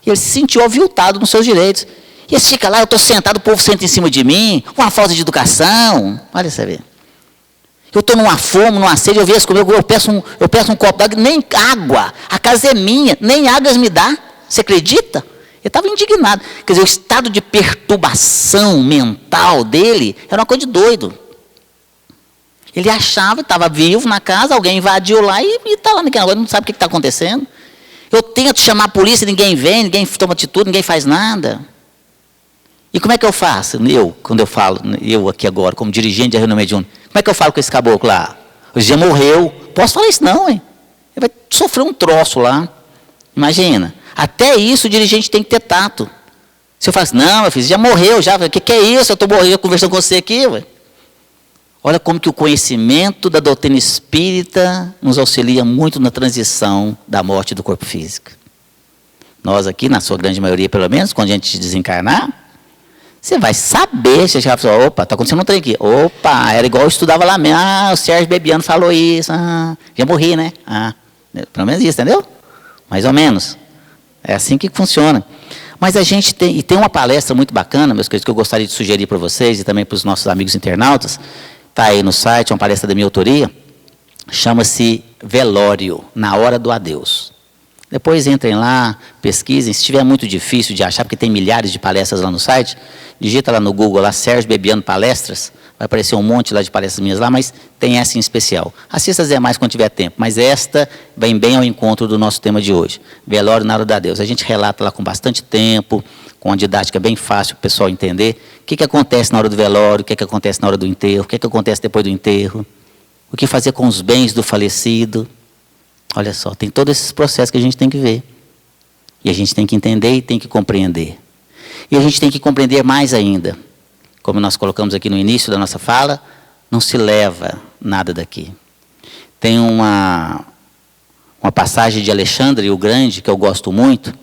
E ele se sentiu aviltado nos seus direitos. E ele fica lá, eu estou sentado, o povo senta em cima de mim, uma falta de educação. Olha você ver. Eu estou numa fome, numa sede, eu vejo comigo, eu peço um copo d'água, nem água. A casa é minha, nem água eles me dão. Você acredita? Ele estava indignado. Quer dizer, o estado de perturbação mental dele era uma coisa de doido. Ele achava, estava vivo na casa, alguém invadiu lá e está lá naquela hora, não sabe o que está acontecendo. Eu tento chamar a polícia, ninguém vem, ninguém toma atitude, ninguém faz nada. E como é que eu faço? Quando eu falo, eu aqui agora, como dirigente da reunião mediúnica, como é que eu falo com esse caboclo lá? Ele já morreu. Posso falar isso não, hein? Ele vai sofrer um troço lá. Imagina. Até isso o dirigente tem que ter tato. Se eu falo assim, não, meu filho, já morreu, já. O que é isso? Eu estou morrendo conversando com você aqui. Ué. Olha como que o conhecimento da doutrina espírita nos auxilia muito na transição da morte do corpo físico. Nós aqui, na sua grande maioria pelo menos, quando a gente desencarnar, você vai saber, você já fala, opa, está acontecendo um trem aqui. Opa, era igual eu estudava lá mesmo. O Sérgio Bebiano falou isso. Já morri, né? Pelo menos isso, entendeu? Mais ou menos. É assim que funciona. Mas a gente tem uma palestra muito bacana, meus queridos, que eu gostaria de sugerir para vocês e também para os nossos amigos internautas. Está aí no site, é uma palestra da minha autoria. Chama-se Velório, na hora do adeus. Depois entrem lá, pesquisem. Se estiver muito difícil de achar, porque tem milhares de palestras lá no site, digita lá no Google, lá, Sérgio Bebiano Palestras. Vai aparecer um monte lá de palestras minhas lá, mas tem essa em especial. Assista as demais quando tiver tempo, mas esta vem bem ao encontro do nosso tema de hoje. Velório na hora do adeus. A gente relata lá com bastante tempo, com uma didática bem fácil para o pessoal entender o que acontece na hora do velório, o que acontece na hora do enterro, o que acontece depois do enterro, o que fazer com os bens do falecido. Olha só, tem todos esses processos que a gente tem que ver. E a gente tem que entender e tem que compreender. E a gente tem que compreender mais ainda. Como nós colocamos aqui no início da nossa fala, não se leva nada daqui. Tem uma passagem de Alexandre o Grande, que eu gosto muito,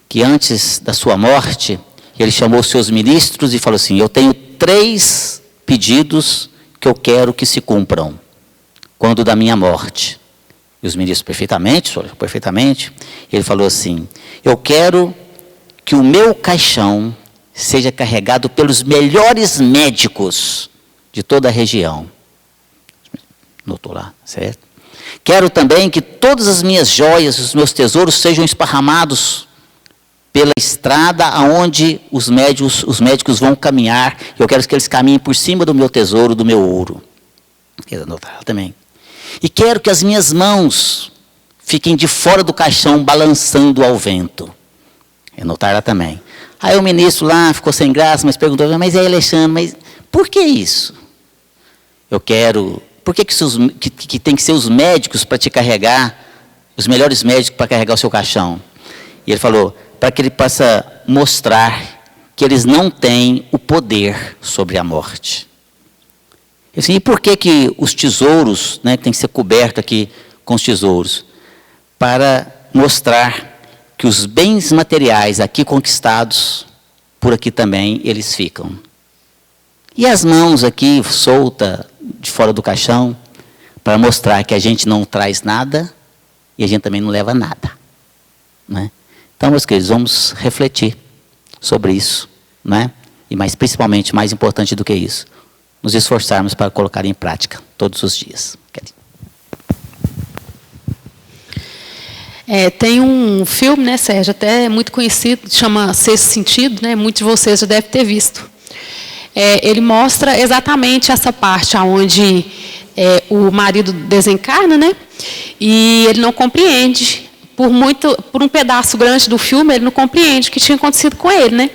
que antes da sua morte, ele chamou os seus ministros e falou assim, eu tenho 3 pedidos que eu quero que se cumpram, quando da minha morte. E os ministros, perfeitamente, senhor, perfeitamente. Ele falou assim, eu quero que o meu caixão seja carregado pelos melhores médicos de toda a região. Notou lá, certo? Quero também que todas as minhas joias, os meus tesouros sejam esparramados pela estrada aonde os médicos vão caminhar. Eu quero que eles caminhem por cima do meu tesouro, do meu ouro. Quero anotar também. E quero que as minhas mãos fiquem de fora do caixão, balançando ao vento. Anotar lá também. Aí o ministro lá ficou sem graça, mas perguntou, mas é Alexandre, mas por que isso? Eu quero, por que tem que ser os médicos para te carregar, os melhores médicos para carregar o seu caixão? E ele falou, para que ele possa mostrar que eles não têm o poder sobre a morte. Assim, e por que os tesouros, né, tem que ser coberto aqui com os tesouros? Para mostrar que os bens materiais aqui conquistados, por aqui também eles ficam. E as mãos aqui soltas, de fora do caixão, para mostrar que a gente não traz nada e a gente também não leva nada. Né? Então, meus queridos, vamos refletir sobre isso. Né? E mais principalmente, mais importante do que isso, nos esforçarmos para colocar em prática todos os dias. Tem um filme, né, Sérgio, até muito conhecido, chama Sexto Sentido, né, muitos de vocês já devem ter visto. Ele mostra exatamente essa parte onde o marido desencarna, né, e ele não compreende, por um pedaço grande do filme, ele não compreende o que tinha acontecido com ele. Né?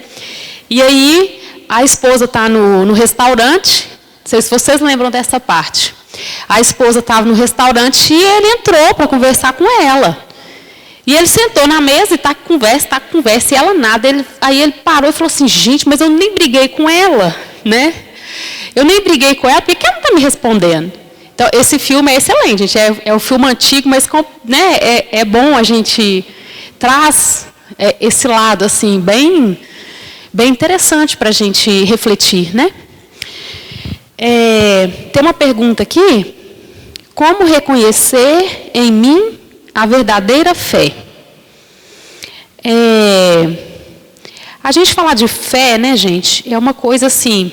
E aí, a esposa está no restaurante, não sei se vocês lembram dessa parte. A esposa estava no restaurante e ele entrou para conversar com ela. E ele sentou na mesa e está com conversa, e ela nada. Aí ele parou e falou assim, gente, mas eu nem briguei com ela, né? Eu nem briguei com ela, por que ela não está me respondendo? Então, esse filme é excelente, gente. É um filme antigo, mas né, é bom, a gente traz esse lado assim, bem interessante para a gente refletir. Né? Tem uma pergunta aqui. Como reconhecer em mim a verdadeira fé? A gente falar de fé, né, gente, é uma coisa assim,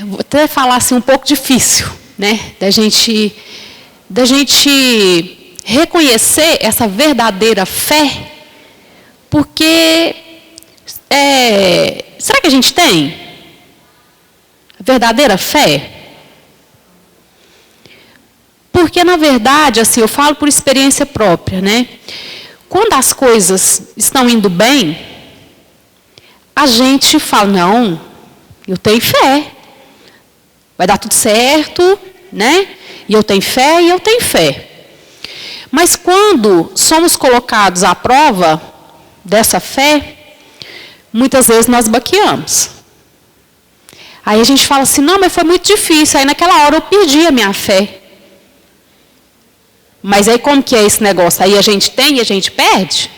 vou até falar assim um pouco difícil, né, da gente reconhecer essa verdadeira fé, porque será que a gente tem a verdadeira fé? Porque, na verdade, assim, eu falo por experiência própria, né? Quando as coisas estão indo bem, a gente fala, não, eu tenho fé, vai dar tudo certo, né? E eu tenho fé, e eu tenho fé. Mas quando somos colocados à prova dessa fé, muitas vezes nós baqueamos. Aí a gente fala assim, não, mas foi muito difícil, aí naquela hora eu perdi a minha fé. Mas aí como que é esse negócio? Aí a gente tem e a gente perde?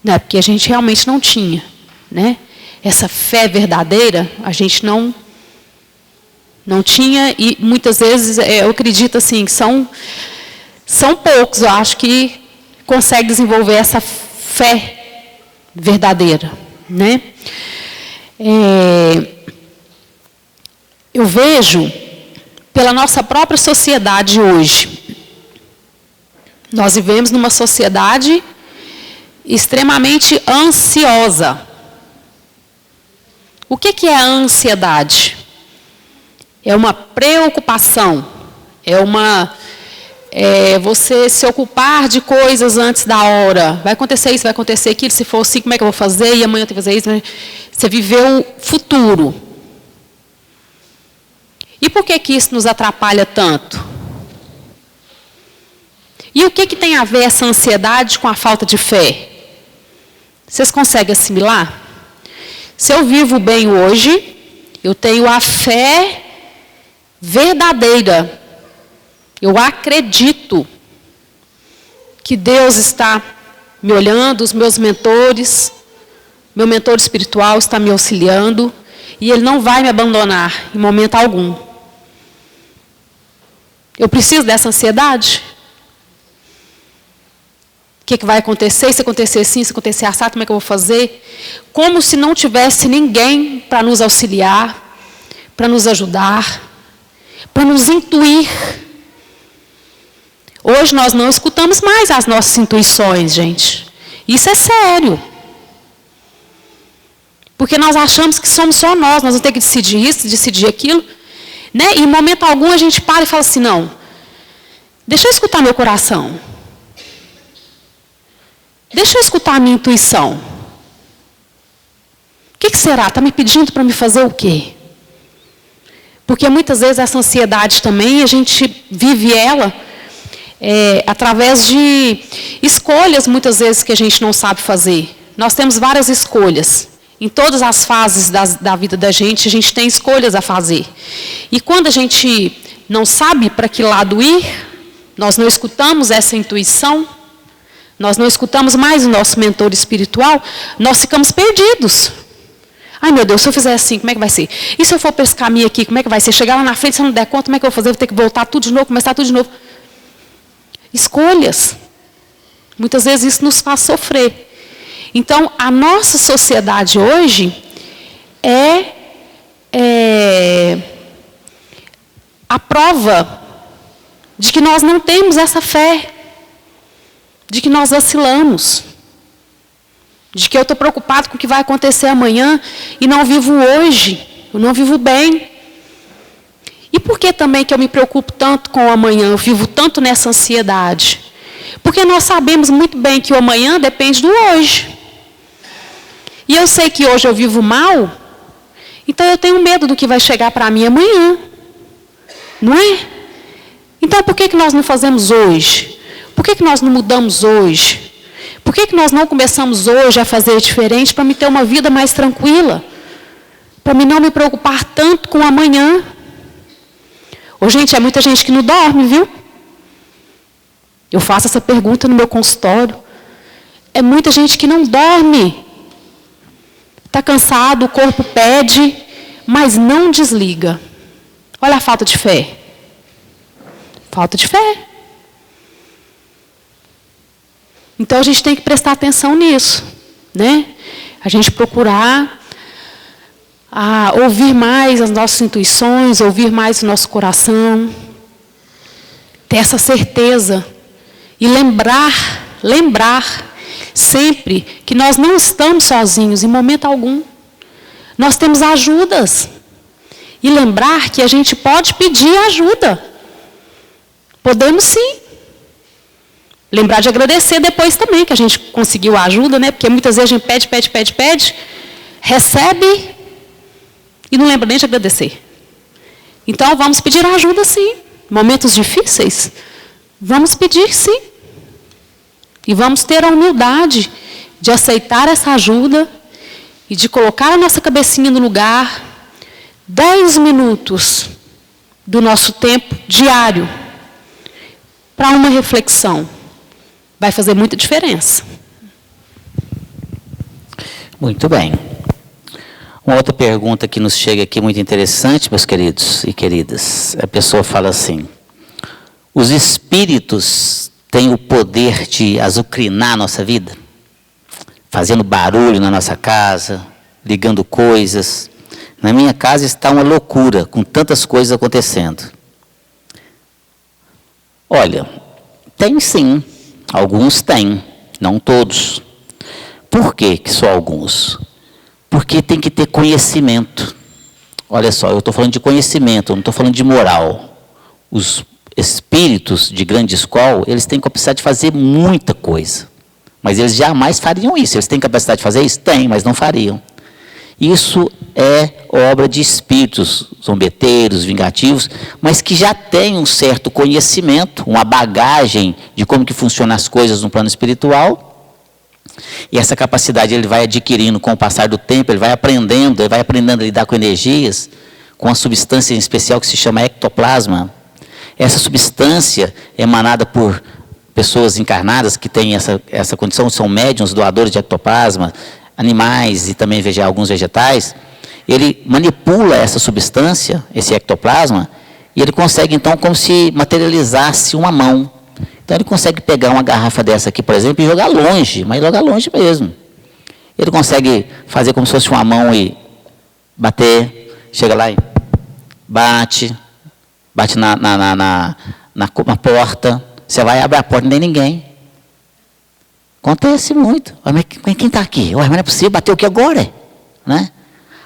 Não, é porque a gente realmente não tinha. Né? Essa fé verdadeira, a gente não tinha, e muitas vezes eu acredito assim, que são poucos, eu acho, que conseguem desenvolver essa fé verdadeira. Né? Eu vejo, pela nossa própria sociedade hoje, nós vivemos numa sociedade extremamente ansiosa. O que é a ansiedade? É uma preocupação. Você se ocupar de coisas antes da hora. Vai acontecer isso, vai acontecer aquilo. Se for assim, como é que eu vou fazer? E amanhã eu tenho que fazer isso. Você viveu o futuro. E por que isso nos atrapalha tanto? E o que tem a ver essa ansiedade com a falta de fé? Vocês conseguem assimilar? Se eu vivo bem hoje, eu tenho a fé verdadeira. Eu acredito que Deus está me olhando, os meus mentores, meu mentor espiritual está me auxiliando, e Ele não vai me abandonar em momento algum. Eu preciso dessa ansiedade? O que vai acontecer? Se acontecer assim, se acontecer assado, como é que eu vou fazer? Como se não tivesse ninguém para nos auxiliar, para nos ajudar, para nos intuir. Hoje nós não escutamos mais as nossas intuições, gente. Isso é sério. Porque nós achamos que somos só nós vamos ter que decidir isso, decidir aquilo. Né? E em momento algum a gente para e fala assim, não, deixa eu escutar meu coração. Deixa eu escutar a minha intuição. O que será? Está me pedindo para me fazer o quê? Porque muitas vezes essa ansiedade também, a gente vive ela através de escolhas, muitas vezes, que a gente não sabe fazer. nós temos várias escolhas. Em todas as fases da vida da gente, a gente tem escolhas a fazer. E quando a gente não sabe para que lado ir, nós não escutamos essa intuição, nós não escutamos mais o nosso mentor espiritual, nós ficamos perdidos. Ai, meu Deus, se eu fizer assim, como é que vai ser? E se eu for para esse caminho aqui, como é que vai ser? Chegar lá na frente, se eu não der conta, como é que eu vou fazer? Eu vou ter que voltar tudo de novo, começar tudo de novo. Escolhas. Muitas vezes isso nos faz sofrer. Então, a nossa sociedade hoje é a prova de que nós não temos essa fé, de que nós vacilamos, de que eu estou preocupado com o que vai acontecer amanhã e não vivo hoje, eu não vivo bem. E por que também que eu me preocupo tanto com o amanhã, eu vivo tanto nessa ansiedade? Porque nós sabemos muito bem que o amanhã depende do hoje. E eu sei que hoje eu vivo mal, então eu tenho medo do que vai chegar para mim amanhã. Não é? Então por que nós não fazemos hoje? Por que nós não mudamos hoje? Por que nós não começamos hoje a fazer diferente para me ter uma vida mais tranquila? Para mim não me preocupar tanto com amanhã. Ô, gente, é muita gente que não dorme, viu? Eu faço essa pergunta no meu consultório. É muita gente que não dorme. Está cansado, o corpo pede, mas não desliga. Olha a falta de fé. Falta de fé. Então a gente tem que prestar atenção nisso, né? A gente procurar ouvir mais as nossas intuições, ouvir mais o nosso coração, ter essa certeza e lembrar sempre que nós não estamos sozinhos em momento algum. Nós temos ajudas. E lembrar que a gente pode pedir ajuda. Podemos sim. Lembrar de agradecer depois também, que a gente conseguiu a ajuda, né? Porque muitas vezes a gente pede, recebe e não lembra nem de agradecer. Então vamos pedir ajuda sim. Momentos difíceis, vamos pedir sim. E vamos ter a humildade de aceitar essa ajuda e de colocar a nossa cabecinha no lugar. 10 minutos do nosso tempo diário para uma reflexão. Vai fazer muita diferença. Muito bem. Uma outra pergunta que nos chega aqui muito interessante, meus queridos e queridas. A pessoa fala assim: os espíritos têm o poder de azucrinar a nossa vida? Fazendo barulho na nossa casa, ligando coisas. Na minha casa está uma loucura, com tantas coisas acontecendo. Olha, tem sim. Alguns têm, não todos. Por que só alguns? Porque tem que ter conhecimento. Olha só, eu estou falando de conhecimento, eu não estou falando de moral. Os espíritos de grande escola, eles têm capacidade de fazer muita coisa. Mas eles jamais fariam isso. Eles têm capacidade de fazer isso? Têm, mas não fariam. Isso é obra de espíritos zombeteiros, vingativos, mas que já têm um certo conhecimento, uma bagagem de como que funcionam as coisas no plano espiritual. E essa capacidade ele vai adquirindo com o passar do tempo, ele vai aprendendo a lidar com energias, com uma substância em especial que se chama ectoplasma. Essa substância emanada por pessoas encarnadas que têm essa condição, são médiuns, doadores de ectoplasma, animais e também alguns vegetais, ele manipula essa substância, esse ectoplasma, e ele consegue então como se materializasse uma mão. Então ele consegue pegar uma garrafa dessa aqui, por exemplo, e jogar longe, mas jogar longe mesmo. Ele consegue fazer como se fosse uma mão e bater, chega lá e bate na porta, você vai abrir a porta, não tem ninguém. Acontece muito. Mas quem está aqui? Mas não é possível, bateu aqui agora. Né?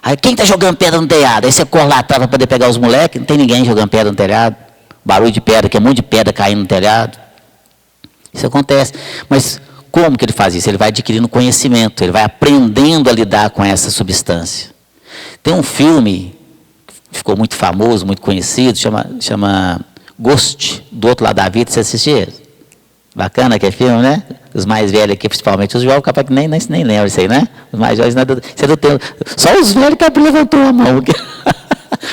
Aí quem está jogando pedra no telhado? Aí você corre lá atrás para poder pegar os moleques, não tem ninguém jogando pedra no telhado. Barulho de pedra, que é um monte de pedra caindo no telhado. Isso acontece. Mas como que ele faz isso? Ele vai adquirindo conhecimento, ele vai aprendendo a lidar com essa substância. Tem um filme que ficou muito famoso, muito conhecido, chama Ghost, do Outro Lado da Vida. Você assistiu? Bacana aquele filme, né? Os mais velhos aqui, principalmente, os jovens, capaz que nem lembram isso aí, né? Os mais jovens, você não tem, só os velhos que levantou a mão.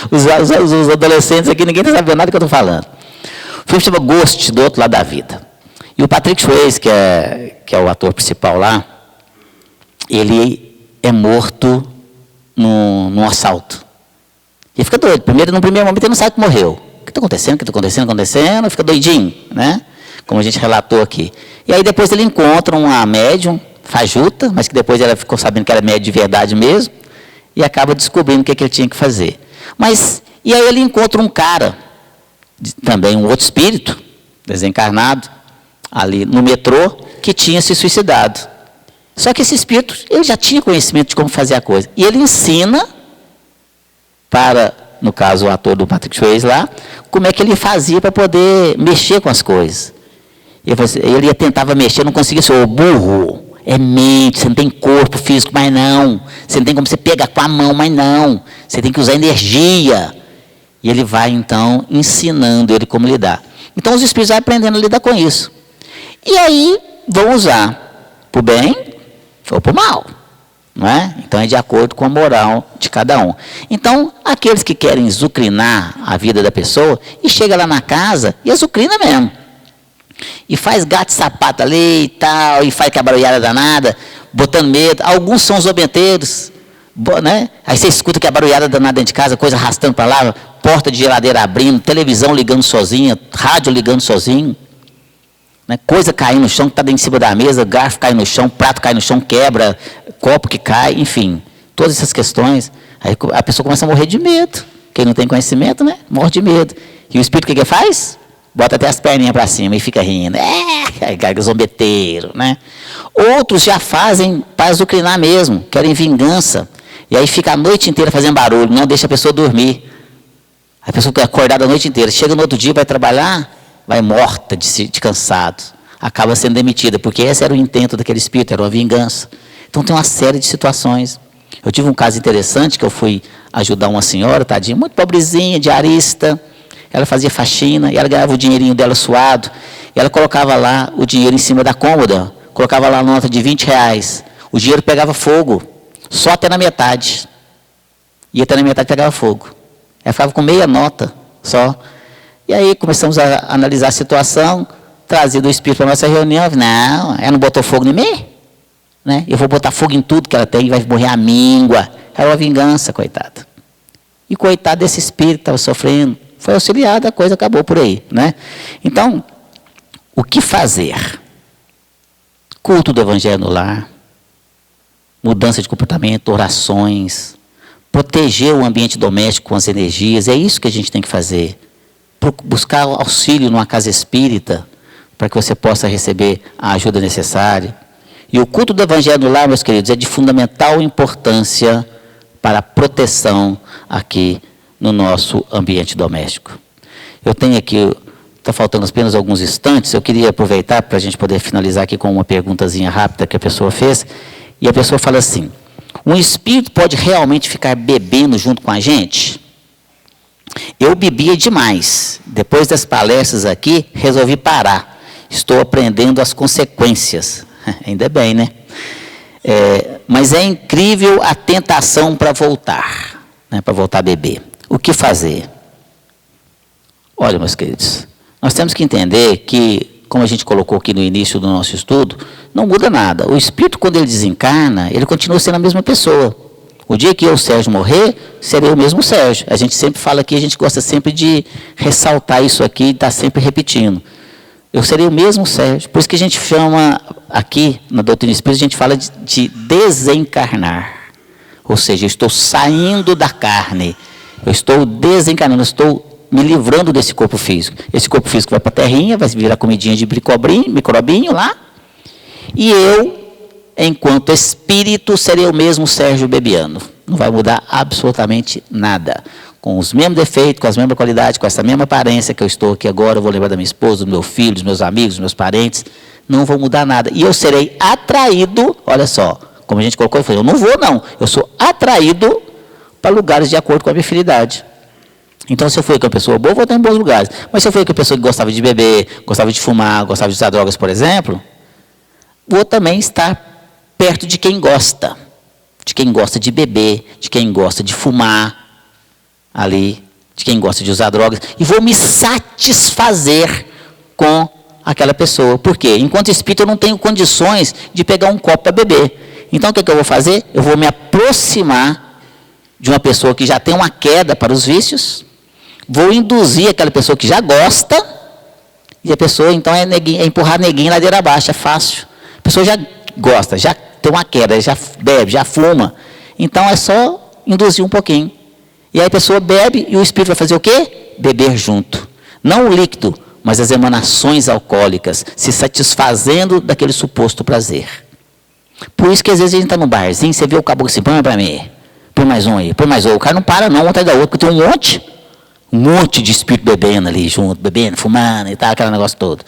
Os adolescentes aqui, ninguém está sabendo nada do que eu estou falando. O filme chama Ghost, do Outro Lado da Vida. E o Patrick Swayze, que é o ator principal lá, ele é morto num assalto. Ele fica doido. No primeiro momento ele não sabe que morreu. O que está acontecendo? O que está acontecendo? Fica doidinho, né? Como a gente relatou aqui. E aí depois ele encontra uma médium fajuta, mas que depois ela ficou sabendo que era médium de verdade mesmo, e acaba descobrindo o que ele tinha que fazer. E aí ele encontra um cara, também um outro espírito, desencarnado, ali no metrô, que tinha se suicidado. Só que esse espírito, ele já tinha conhecimento de como fazer a coisa. E ele ensina para, no caso, o ator do Patrick Swayze lá, como é que ele fazia para poder mexer com as coisas. Ele tentava mexer, não conseguia ser, burro, é mente, você não tem corpo físico, mas não. Você não tem como você pegar com a mão, mas não. Você tem que usar energia. E ele vai, então, ensinando ele como lidar. Então, os espíritos vão aprendendo a lidar com isso. E aí, vão usar para o bem ou para o mal. Não é? Então, é de acordo com a moral de cada um. Então, aqueles que querem azucrinar a vida da pessoa, e chega lá na casa e azucrina mesmo. E faz gato e sapato ali e tal, e faz cabarulhada danada, botando medo. Alguns são zombeteiros, né? Aí você escuta que a barulhada danada dentro de casa, coisa arrastando para lá, porta de geladeira abrindo, televisão ligando sozinha, rádio ligando sozinho, né? Coisa caindo no chão, que está dentro de cima da mesa, garfo cai no chão, prato cai no chão, quebra, copo que cai, enfim. Todas essas questões, aí a pessoa começa a morrer de medo. Quem não tem conhecimento, né? Morre de medo. E o espírito o que faz? Bota até as perninhas para cima e fica rindo. Zombeteiro, né? Outros já fazem para azucrinar mesmo, querem vingança. E aí fica a noite inteira fazendo barulho, não deixa a pessoa dormir. A pessoa fica acordada a noite inteira. Chega no outro dia, vai trabalhar, vai morta de cansado. Acaba sendo demitida, porque esse era o intento daquele espírito, era uma vingança. Então tem uma série de situações. Eu tive um caso interessante, que eu fui ajudar uma senhora, tadinha, muito pobrezinha, diarista. Ela fazia faxina e ela ganhava o dinheirinho dela suado. E ela colocava lá o dinheiro em cima da cômoda, colocava lá a nota de R$20. O dinheiro pegava fogo, só até na metade. Ia até na metade, pegava fogo. Ela ficava com meia nota só. E aí começamos a analisar a situação, trazido o espírito para a nossa reunião. Não, ela não botou fogo em mim? Né? Eu vou botar fogo em tudo que ela tem, vai morrer a míngua. Era uma vingança, coitada. E coitado desse espírito que estava sofrendo. Foi auxiliado, a coisa acabou por aí, né? Então, o que fazer? Culto do Evangelho no lar, mudança de comportamento, orações, proteger o ambiente doméstico com as energias, é isso que a gente tem que fazer. Buscar auxílio numa casa espírita, para que você possa receber a ajuda necessária. E o culto do Evangelho no lar, meus queridos, é de fundamental importância para a proteção aqui no nosso ambiente doméstico. Eu tenho aqui, está faltando apenas alguns instantes, eu queria aproveitar para a gente poder finalizar aqui com uma perguntazinha rápida que a pessoa fez, e a pessoa fala assim, um espírito pode realmente ficar bebendo junto com a gente? Eu bebia demais, depois das palestras aqui, resolvi parar, estou aprendendo as consequências, ainda bem, né? Mas é incrível a tentação para voltar, né? Para voltar a beber. O que fazer? Olha, meus queridos, nós temos que entender que, como a gente colocou aqui no início do nosso estudo, não muda nada. O espírito, quando ele desencarna, ele continua sendo a mesma pessoa. O dia que eu, Sérgio, morrer, serei o mesmo Sérgio. A gente sempre fala aqui, a gente gosta sempre de ressaltar isso aqui e está sempre repetindo. Eu serei o mesmo Sérgio. Por isso que a gente chama, aqui na doutrina espírita, a gente fala de desencarnar. Ou seja, eu estou saindo da carne. Eu estou desencarnando, eu estou me livrando desse corpo físico. Esse corpo físico vai para a terrinha, vai virar comidinha de microbinho lá. E eu, enquanto espírito, serei o mesmo Sérgio Bebiano. Não vai mudar absolutamente nada. Com os mesmos defeitos, com as mesmas qualidades, com essa mesma aparência que eu estou aqui agora, eu vou lembrar da minha esposa, do meu filho, dos meus amigos, dos meus parentes. Não vou mudar nada. E eu serei atraído, olha só, como a gente colocou, eu falei, eu não vou não. Eu sou atraído para lugares de acordo com a minha afinidade. Então, se eu fui com uma pessoa boa, eu vou estar em bons lugares. Mas se eu fui com uma pessoa que gostava de beber, gostava de fumar, gostava de usar drogas, por exemplo, ou também estar perto de quem gosta de beber, de quem gosta de fumar ali, de quem gosta de usar drogas, e vou me satisfazer com aquela pessoa. Por quê? Enquanto espírito eu não tenho condições de pegar um copo para beber. Então o que eu vou fazer? Eu vou me aproximar de uma pessoa que já tem uma queda para os vícios, vou induzir aquela pessoa que já gosta, e a pessoa então é empurrar neguinho ladeira abaixo, é fácil. A pessoa já gosta, já tem uma queda, já bebe, já fuma. Então é só induzir um pouquinho. E aí a pessoa bebe e o espírito vai fazer o quê? Beber junto. Não o líquido, mas as emanações alcoólicas, se satisfazendo daquele suposto prazer. Por isso que às vezes a gente está no barzinho, você vê o caboclo assim, põe para mim, põe mais um aí, põe mais outro. O cara não para não, um atrás da outra, porque tem um monte de espírito bebendo ali junto, bebendo, fumando e tal, aquele negócio todo.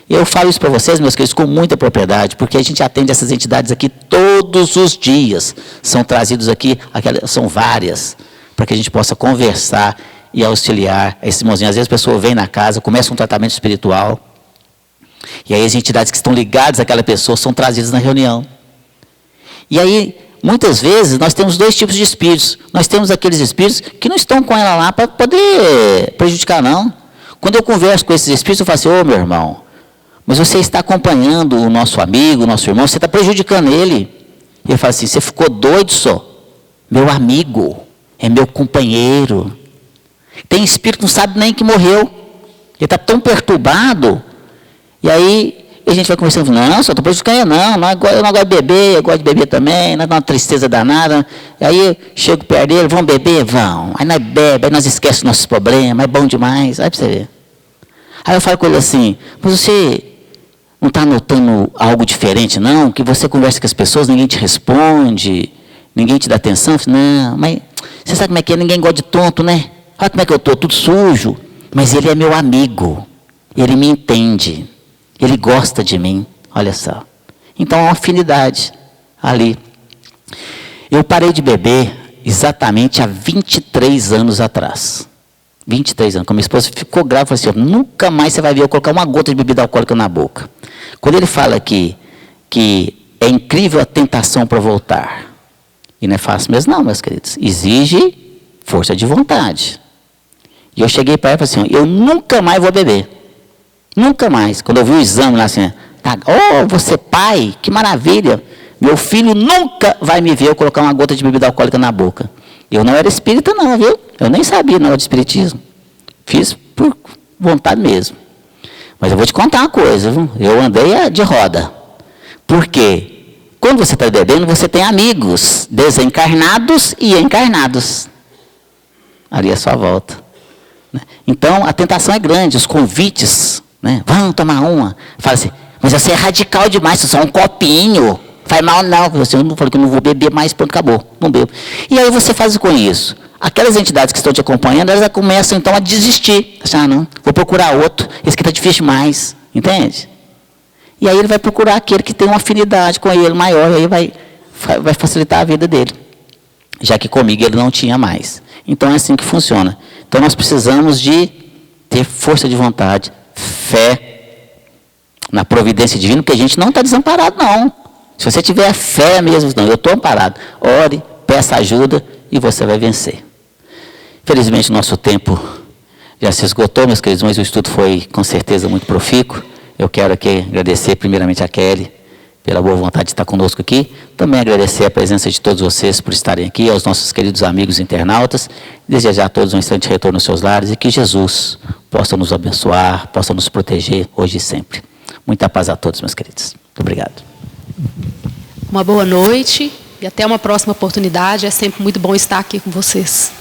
Eu falo isso para vocês, meus queridos, com muita propriedade, porque a gente atende essas entidades aqui todos os dias. São trazidos aqui, são várias, para que a gente possa conversar e auxiliar esses irmãozinhos. Às vezes a pessoa vem na casa, começa um tratamento espiritual, e aí as entidades que estão ligadas àquela pessoa são trazidas na reunião. E aí, muitas vezes, nós temos dois tipos de espíritos. Nós temos aqueles espíritos que não estão com ela lá para poder prejudicar, não. Quando eu converso com esses espíritos, eu falo assim, ô meu irmão, mas você está acompanhando o nosso amigo, o nosso irmão, você está prejudicando ele. E eu falo assim, você ficou doido só? Meu amigo, é meu companheiro. Tem espírito que não sabe nem que morreu. Ele está tão perturbado. E aí a gente vai conversando, não, só estou prejudicando, não, eu não gosto de beber, eu gosto de beber também, não dá uma tristeza danada. E aí eu chego perto dele, vamos beber? Vão. Aí nós bebemos, aí nós esquecemos nossos problemas, é bom demais. Aí para você ver. Aí eu falo com ele assim, mas você não está notando algo diferente, não? Que você conversa com as pessoas, ninguém te responde, ninguém te dá atenção? Eu falo, não, mas você sabe como é que é? Ninguém gosta de tonto, né? Olha como é que eu estou, tudo sujo. Mas ele é meu amigo, ele me entende, ele gosta de mim, olha só. Então há uma afinidade ali. Eu parei de beber exatamente há 23 anos atrás. 23 anos, quando minha esposa ficou grávida, falou assim, nunca mais você vai ver eu colocar uma gota de bebida alcoólica na boca. Quando ele fala que é incrível a tentação para voltar, e não é fácil mesmo não, meus queridos, exige força de vontade. E eu cheguei para ela e falei assim, eu nunca mais vou beber, nunca mais. Quando eu vi o exame lá assim, você pai, que maravilha, meu filho nunca vai me ver eu colocar uma gota de bebida alcoólica na boca. Eu não era espírita não, viu? Eu nem sabia nada de espiritismo. Fiz por vontade mesmo. Mas eu vou te contar uma coisa, viu? Eu andei de roda. Por quê? Quando você está bebendo, você tem amigos desencarnados e encarnados. Ali é a sua volta. Então, a tentação é grande, os convites, né? Vamos tomar uma. Fala assim, mas você é radical demais, você só um copinho. Faz mal não, eu não falei que eu não vou beber mais, pronto, acabou, não bebo. E aí você faz com isso. Aquelas entidades que estão te acompanhando, elas começam então a desistir. Ah, não, vou procurar outro, esse aqui está difícil demais, entende? E aí ele vai procurar aquele que tem uma afinidade com ele maior, e aí vai facilitar a vida dele. Já que comigo ele não tinha mais. Então é assim que funciona. Então nós precisamos de ter força de vontade, fé na providência divina, porque a gente não está desamparado não. Se você tiver fé mesmo, não, eu estou amparado. Ore, peça ajuda e você vai vencer. Infelizmente, o nosso tempo já se esgotou, meus queridos, mas o estudo foi, com certeza, muito profícuo. Eu quero aqui agradecer, primeiramente, a Kelly, pela boa vontade de estar conosco aqui. Também agradecer a presença de todos vocês por estarem aqui, aos nossos queridos amigos internautas. Desejar a todos um instante de retorno aos seus lares e que Jesus possa nos abençoar, possa nos proteger hoje e sempre. Muita paz a todos, meus queridos. Muito obrigado. Uma boa noite e até uma próxima oportunidade. É sempre muito bom estar aqui com vocês.